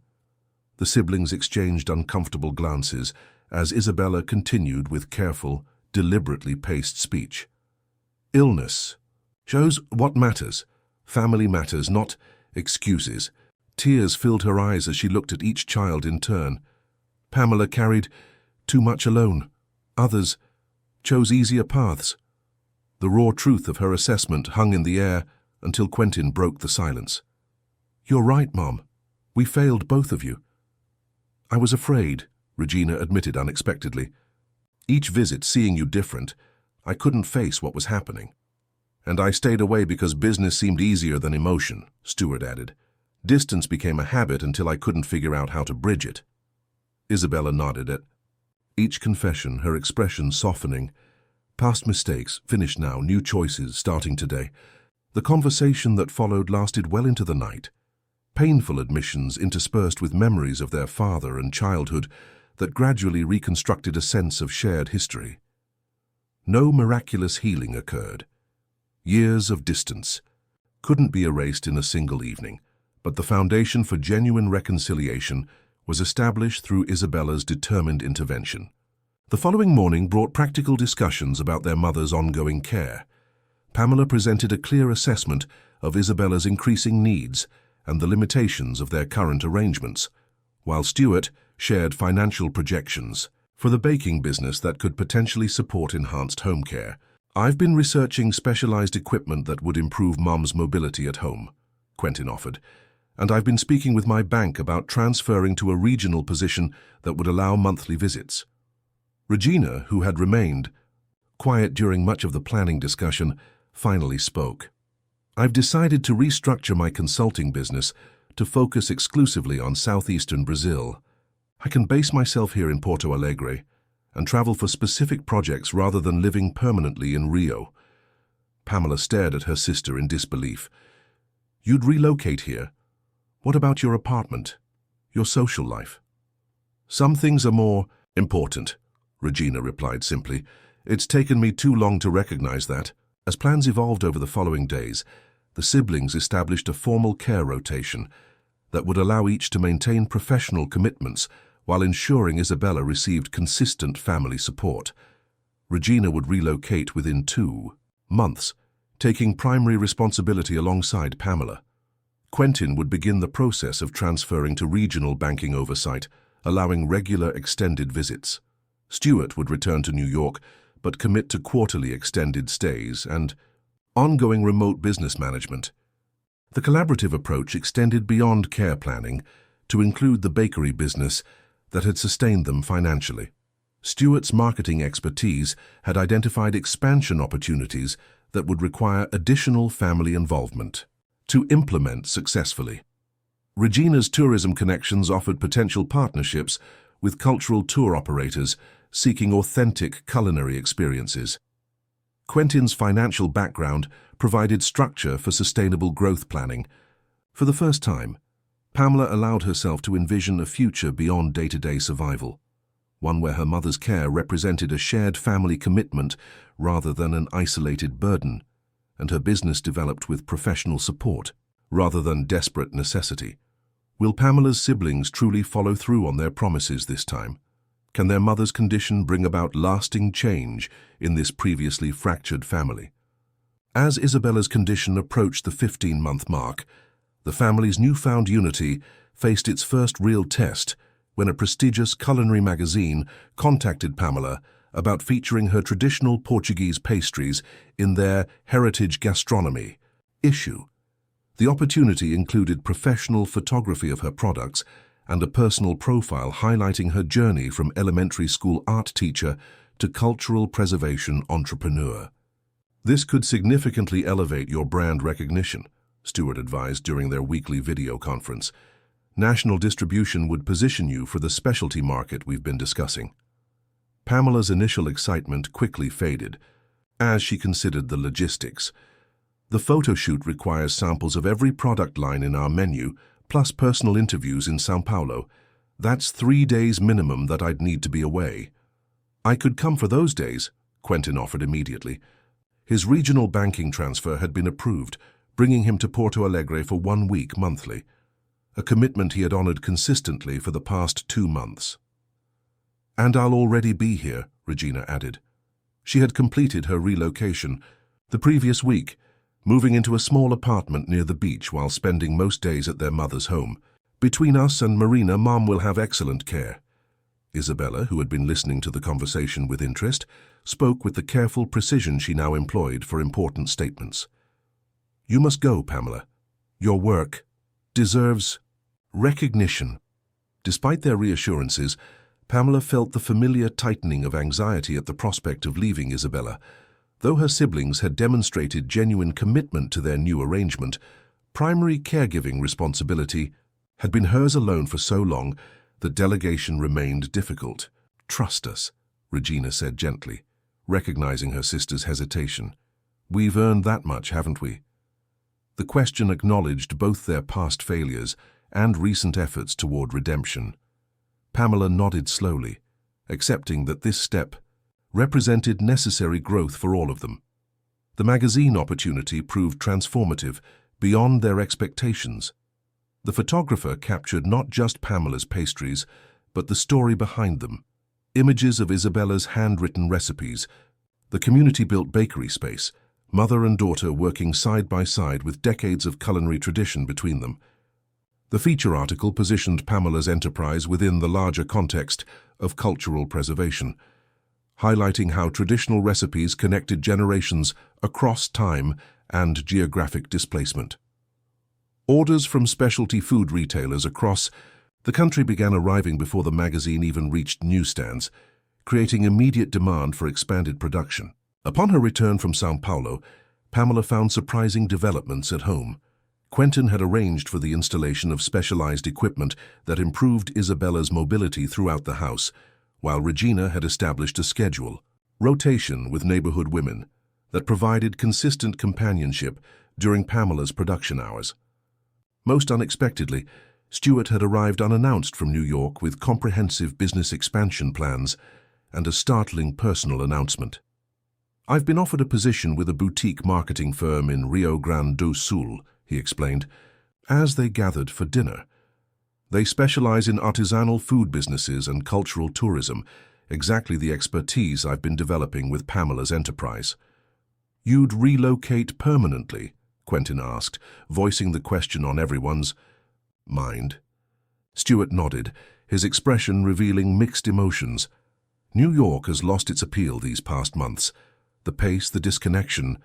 The siblings exchanged uncomfortable glances as Isabella continued with careful, deliberately paced speech. "Illness shows what matters. Family matters, not excuses." Tears filled her eyes as she looked at each child in turn. Pamela carried too much alone. Others chose easier paths. The raw truth of her assessment hung in the air until Quentin broke the silence. "You're right, Mom. We failed both of you." "I was afraid," Regina admitted unexpectedly. "Each visit seeing you different, I couldn't face what was happening. And I stayed away because business seemed easier than emotion," Stuart added. "Distance became a habit until I couldn't figure out how to bridge it." Isabella nodded at each confession, her expression softening. Past mistakes, finished now, new choices, starting today. The conversation that followed lasted well into the night. Painful admissions interspersed with memories of their father and childhood that gradually reconstructed a sense of shared history. No miraculous healing occurred. Years of distance couldn't be erased in a single evening, but the foundation for genuine reconciliation was established through Isabella's determined intervention. The following morning brought practical discussions about their mother's ongoing care. Pamela presented a clear assessment of Isabella's increasing needs and the limitations of their current arrangements, while Stuart shared financial projections for the baking business that could potentially support enhanced home care. "I've been researching specialized equipment that would improve Mom's mobility at home," Quentin offered, "and I've been speaking with my bank about transferring to a regional position that would allow monthly visits." Regina, who had remained quiet during much of the planning discussion, finally spoke. I've decided to restructure my consulting business to focus exclusively on southeastern Brazil. I can base myself here in Porto Alegre and travel for specific projects rather than living permanently in Rio. Pamela stared at her sister in disbelief. You'd relocate here? What about your apartment? Your social life? Some things are more important, Regina replied simply. It's taken me too long to recognize that. As plans evolved over the following days, the siblings established a formal care rotation that would allow each to maintain professional commitments while ensuring Isabella received consistent family support. Regina would relocate within 2 months, taking primary responsibility alongside Pamela. Quentin would begin the process of transferring to regional banking oversight, allowing regular extended visits. Stuart would return to New York, but commit to quarterly extended stays and ongoing remote business management. The collaborative approach extended beyond care planning to include the bakery business that had sustained them financially. Stuart's marketing expertise had identified expansion opportunities that would require additional family involvement to implement successfully. Regina's tourism connections offered potential partnerships with cultural tour operators seeking authentic culinary experiences. Quentin's financial background provided structure for sustainable growth planning. For the first time, Pamela allowed herself to envision a future beyond day-to-day survival, one where her mother's care represented a shared family commitment rather than an isolated burden, and her business developed with professional support rather than desperate necessity. Will Pamela's siblings truly follow through on their promises this time? Can their mother's condition bring about lasting change in this previously fractured family? As Isabella's condition approached the 15-month mark, the family's newfound unity faced its first real test when a prestigious culinary magazine contacted Pamela about featuring her traditional Portuguese pastries in their Heritage Gastronomy issue. The opportunity included professional photography of her products and a personal profile highlighting her journey from elementary school art teacher to cultural preservation entrepreneur. This could significantly elevate your brand recognition, Stuart advised during their weekly video conference. National distribution would position you for the specialty market we've been discussing. Pamela's initial excitement quickly faded as she considered the logistics. The photo shoot requires samples of every product line in our menu, plus personal interviews in São Paulo. That's 3 days minimum that I'd need to be away. I could come for those days, Quentin offered immediately. His regional banking transfer had been approved, bringing him to Porto Alegre for 1 week monthly, a commitment he had honored consistently for the past 2 months. And I'll already be here, Regina added. She had completed her relocation the previous week, moving into a small apartment near the beach while spending most days at their mother's home. Between us and Marina, Mom will have excellent care. Isabella, who had been listening to the conversation with interest, spoke with the careful precision she now employed for important statements. You must go, Pamela. Your work deserves recognition. Despite their reassurances, Pamela felt the familiar tightening of anxiety at the prospect of leaving Isabella. Though her siblings had demonstrated genuine commitment to their new arrangement, primary caregiving responsibility had been hers alone for so long that delegation remained difficult. Trust us, Regina said gently, recognizing her sister's hesitation. We've earned that much, haven't we? The question acknowledged both their past failures and recent efforts toward redemption. Pamela nodded slowly, accepting that this step represented necessary growth for all of them. The magazine opportunity proved transformative beyond their expectations. The photographer captured not just Pamela's pastries, but the story behind them. Images of Isabella's handwritten recipes, the community-built bakery space, mother and daughter working side by side with decades of culinary tradition between them. The feature article positioned Pamela's enterprise within the larger context of cultural preservation, highlighting how traditional recipes connected generations across time and geographic displacement. Orders from specialty food retailers across the country began arriving before the magazine even reached newsstands, creating immediate demand for expanded production. Upon her return from São Paulo, Pamela found surprising developments at home. Quentin had arranged for the installation of specialized equipment that improved Isabella's mobility throughout the house, while Regina had established a schedule, rotation with neighborhood women, that provided consistent companionship during Pamela's production hours. Most unexpectedly, Stuart had arrived unannounced from New York with comprehensive business expansion plans and a startling personal announcement. "I've been offered a position with a boutique marketing firm in Rio Grande do Sul," he explained, as they gathered for dinner. "They specialize in artisanal food businesses and cultural tourism, exactly the expertise I've been developing with Pamela's enterprise." "You'd relocate permanently?" Quentin asked, voicing the question on everyone's mind. Stuart nodded, his expression revealing mixed emotions. "New York has lost its appeal these past months. The pace, the disconnection.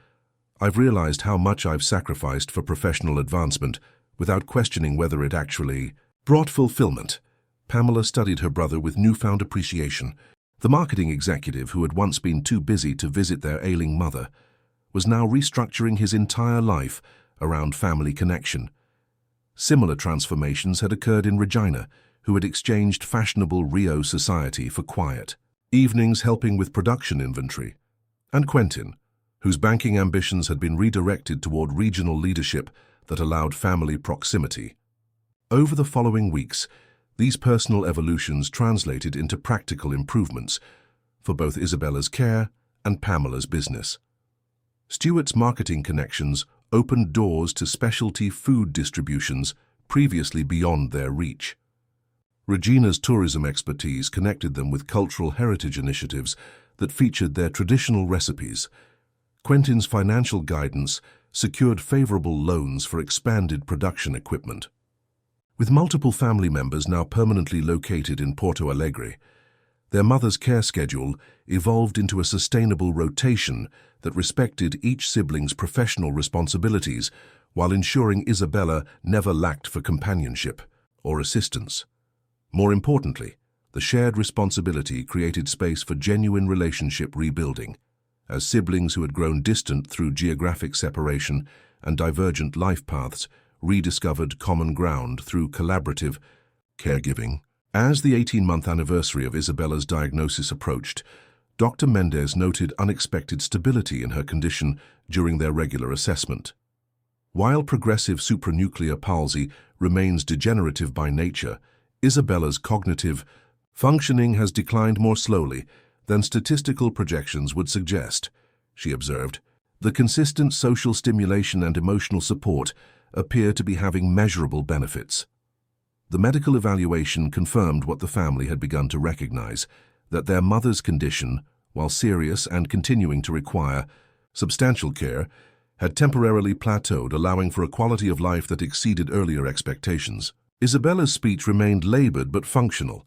I've realized how much I've sacrificed for professional advancement without questioning whether it actually brought fulfillment." Pamela studied her brother with newfound appreciation. The marketing executive, who had once been too busy to visit their ailing mother, was now restructuring his entire life around family connection. Similar transformations had occurred in Regina, who had exchanged fashionable Rio society for quiet evenings helping with production inventory, and Quentin, whose banking ambitions had been redirected toward regional leadership that allowed family proximity. Over the following weeks, these personal evolutions translated into practical improvements for both Isabella's care and Pamela's business. Stuart's marketing connections opened doors to specialty food distributions previously beyond their reach. Regina's tourism expertise connected them with cultural heritage initiatives that featured their traditional recipes. Quentin's financial guidance secured favorable loans for expanded production equipment. With multiple family members now permanently located in Porto Alegre, their mother's care schedule evolved into a sustainable rotation that respected each sibling's professional responsibilities while ensuring Isabella never lacked for companionship or assistance. More importantly, the shared responsibility created space for genuine relationship rebuilding, as siblings who had grown distant through geographic separation and divergent life paths rediscovered common ground through collaborative caregiving. As the 18-month anniversary of Isabella's diagnosis approached, Dr. Mendez noted unexpected stability in her condition during their regular assessment. While progressive supranuclear palsy remains degenerative by nature, Isabella's cognitive functioning has declined more slowly than statistical projections would suggest, she observed. The consistent social stimulation and emotional support appear to be having measurable benefits. The medical evaluation confirmed what the family had begun to recognize, that their mother's condition, while serious and continuing to require substantial care, had temporarily plateaued, allowing for a quality of life that exceeded earlier expectations. Isabella's speech remained labored but functional,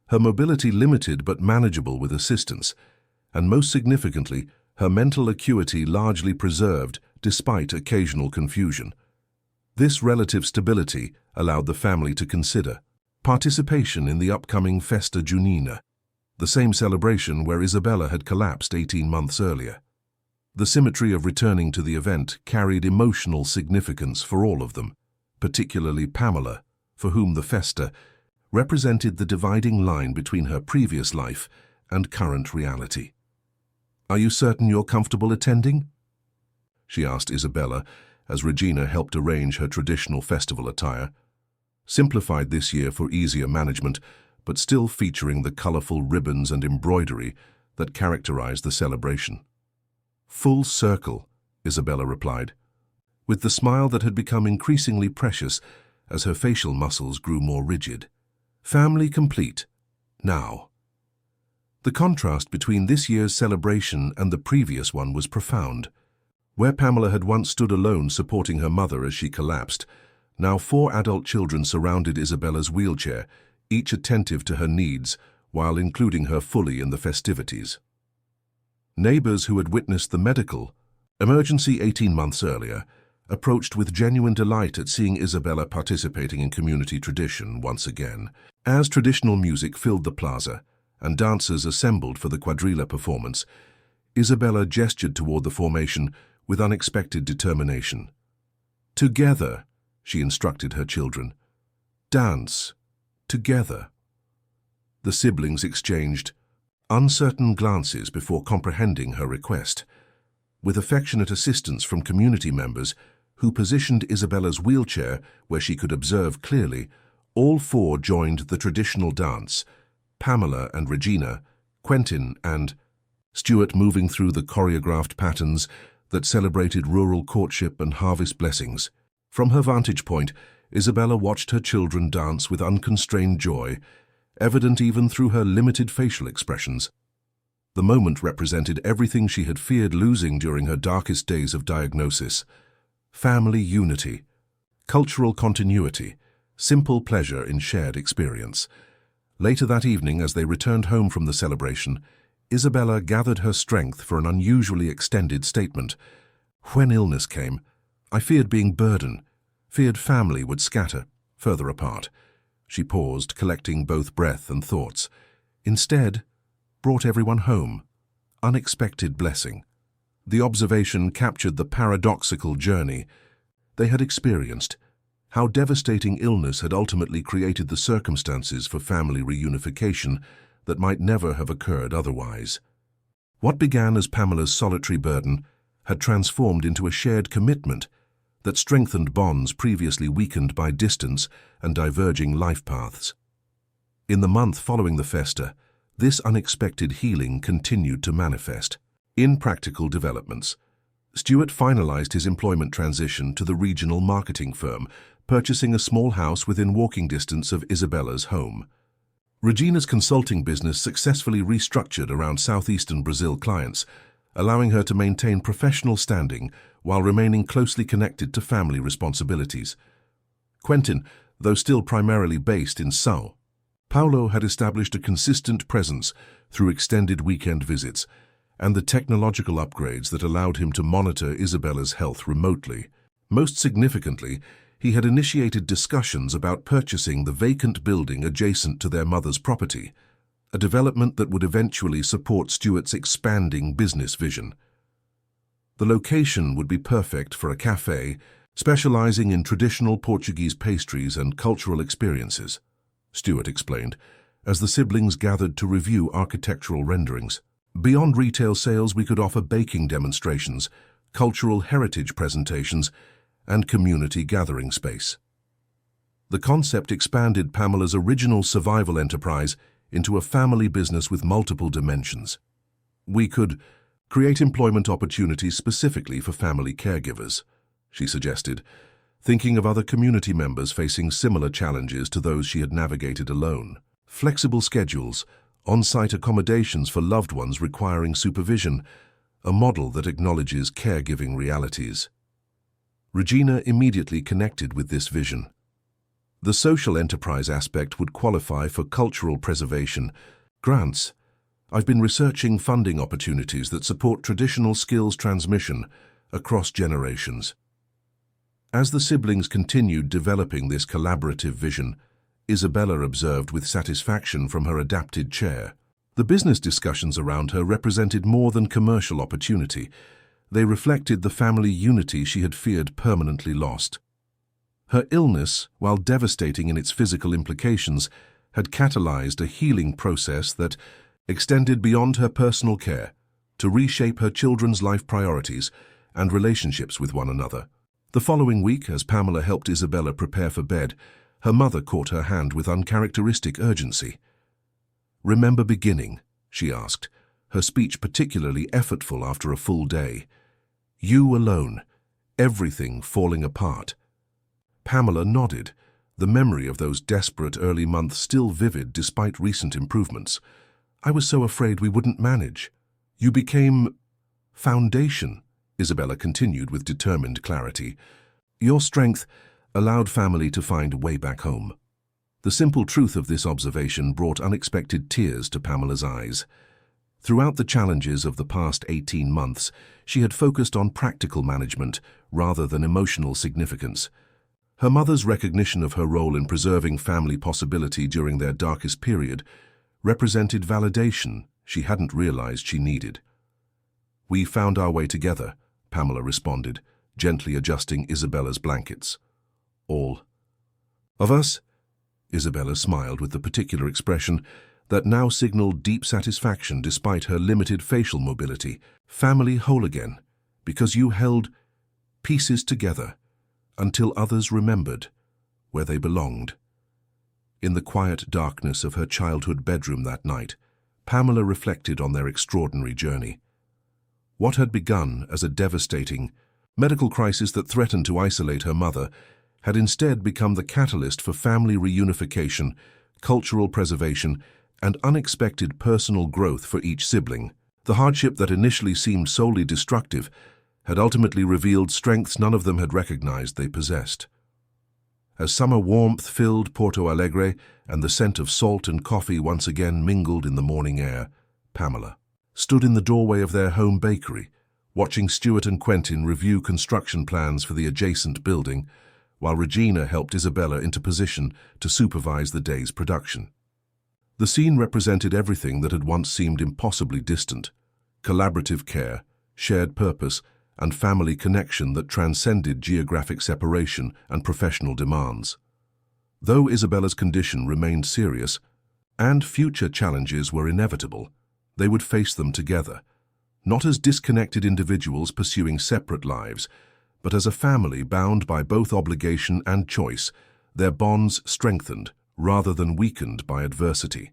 her mobility limited but manageable with assistance, and most significantly, her mental acuity largely preserved despite occasional confusion. This relative stability allowed the family to consider participation in the upcoming Festa Junina, the same celebration where Isabella had collapsed 18 months earlier. The symmetry of returning to the event carried emotional significance for all of them, particularly Pamela, for whom the Festa represented the dividing line between her previous life and current reality. "Are you certain you're comfortable attending?" she asked Isabella, as Regina helped arrange her traditional festival attire, simplified this year for easier management, but still featuring the colorful ribbons and embroidery that characterized the celebration. "Full circle," Isabella replied, with the smile that had become increasingly precious as her facial muscles grew more rigid. "Family complete. Now." The contrast between this year's celebration and the previous one was profound. Where Pamela had once stood alone supporting her mother as she collapsed, now 4 adult children surrounded Isabella's wheelchair, each attentive to her needs while including her fully in the festivities. Neighbors who had witnessed the medical emergency 18 months earlier approached with genuine delight at seeing Isabella participating in community tradition once again. As traditional music filled the plaza and dancers assembled for the quadrilla performance, Isabella gestured toward the formation with unexpected determination. "Together," she instructed her children. "Dance. Together." The siblings exchanged uncertain glances before comprehending her request. With affectionate assistance from community members who positioned Isabella's wheelchair where she could observe clearly, all four joined the traditional dance, Pamela and Regina, Quentin and Stuart moving through the choreographed patterns that celebrated rural courtship and harvest blessings. From her vantage point, Isabella watched her children dance with unconstrained joy, evident even through her limited facial expressions. The moment represented everything she had feared losing during her darkest days of diagnosis: family unity, cultural continuity, simple pleasure in shared experience. Later that evening, as they returned home from the celebration, Isabella gathered her strength for an unusually extended statement. "When illness came, I feared being burden, feared family would scatter further apart." She paused, collecting both breath and thoughts. Instead, brought everyone home. Unexpected blessing. The observation captured the paradoxical journey they had experienced, how devastating illness had ultimately created the circumstances for family reunification that might never have occurred otherwise. What began as Pamela's solitary burden had transformed into a shared commitment that strengthened bonds previously weakened by distance and diverging life paths. In the month following the festa, this unexpected healing continued to manifest. In practical developments, Stuart finalized his employment transition to the regional marketing firm, purchasing a small house within walking distance of Isabella's home. Regina's consulting business successfully restructured around southeastern Brazil clients, allowing her to maintain professional standing while remaining closely connected to family responsibilities. Quentin, though still primarily based in São Paulo, had established a consistent presence through extended weekend visits and the technological upgrades that allowed him to monitor Isabella's health remotely. Most significantly, he had initiated discussions about purchasing the vacant building adjacent to their mother's property, a development that would eventually support Stuart's expanding business vision. The location would be perfect for a cafe specializing in traditional Portuguese pastries and cultural experiences, Stuart explained, as the siblings gathered to review architectural renderings. Beyond retail sales, we could offer baking demonstrations, cultural heritage presentations, and community gathering space. The concept expanded Pamela's original survival enterprise into a family business with multiple dimensions. We could create employment opportunities specifically for family caregivers, she suggested, thinking of other community members facing similar challenges to those she had navigated alone. Flexible schedules, on-site accommodations for loved ones requiring supervision, a model that acknowledges caregiving realities. Regina immediately connected with this vision. The social enterprise aspect would qualify for cultural preservation grants. I've been researching funding opportunities that support traditional skills transmission across generations. As the siblings continued developing this collaborative vision, Isabella observed with satisfaction from her adapted chair. The business discussions around her represented more than commercial opportunity. They reflected the family unity she had feared permanently lost. Her illness, while devastating in its physical implications, had catalyzed a healing process that extended beyond her personal care to reshape her children's life priorities and relationships with one another. The following week, as Pamela helped Isabella prepare for bed, her mother caught her hand with uncharacteristic urgency. "Remember beginning?" she asked, her speech particularly effortful after a full day. "You alone, everything falling apart." Pamela nodded, the memory of those desperate early months still vivid despite recent improvements. "I was so afraid we wouldn't manage. You became foundation," Isabella continued with determined clarity. "Your strength allowed family to find a way back home." The simple truth of this observation brought unexpected tears to Pamela's eyes. Throughout the challenges of the past 18 months, she had focused on practical management rather than emotional significance. Her mother's recognition of her role in preserving family possibility during their darkest period represented validation she hadn't realized she needed. "We found our way together," Pamela responded, gently adjusting Isabella's blankets. All of us? Isabella smiled with the particular expression that now signaled deep satisfaction despite her limited facial mobility. Family whole again, because you held pieces together until others remembered where they belonged. In the quiet darkness of her childhood bedroom that night, Pamela reflected on their extraordinary journey. What had begun as a devastating medical crisis that threatened to isolate her mother had instead become the catalyst for family reunification, cultural preservation, and unexpected personal growth for each sibling. The hardship that initially seemed solely destructive had ultimately revealed strengths none of them had recognized they possessed. As summer warmth filled Porto Alegre and the scent of salt and coffee once again mingled in the morning air, Pamela stood in the doorway of their home bakery, watching Stuart and Quentin review construction plans for the adjacent building, while Regina helped Isabella into position to supervise the day's production. The scene represented everything that had once seemed impossibly distant: collaborative care, shared purpose, and family connection that transcended geographic separation and professional demands. Though Isabella's condition remained serious, and future challenges were inevitable, they would face them together, not as disconnected individuals pursuing separate lives, but as a family bound by both obligation and choice, their bonds strengthened rather than weakened by adversity.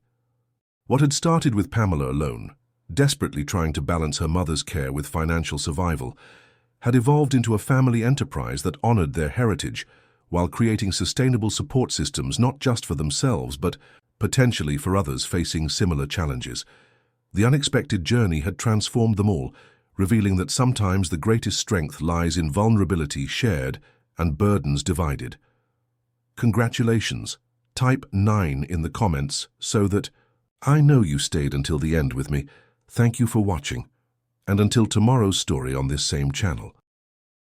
What had started with Pamela alone, desperately trying to balance her mother's care with financial survival, had evolved into a family enterprise that honored their heritage while creating sustainable support systems not just for themselves but potentially for others facing similar challenges. The unexpected journey had transformed them all, revealing that sometimes the greatest strength lies in vulnerability shared and burdens divided. Congratulations. Type 9 in the comments so that I know you stayed until the end with me. Thank you for watching, and until tomorrow's story on this same channel.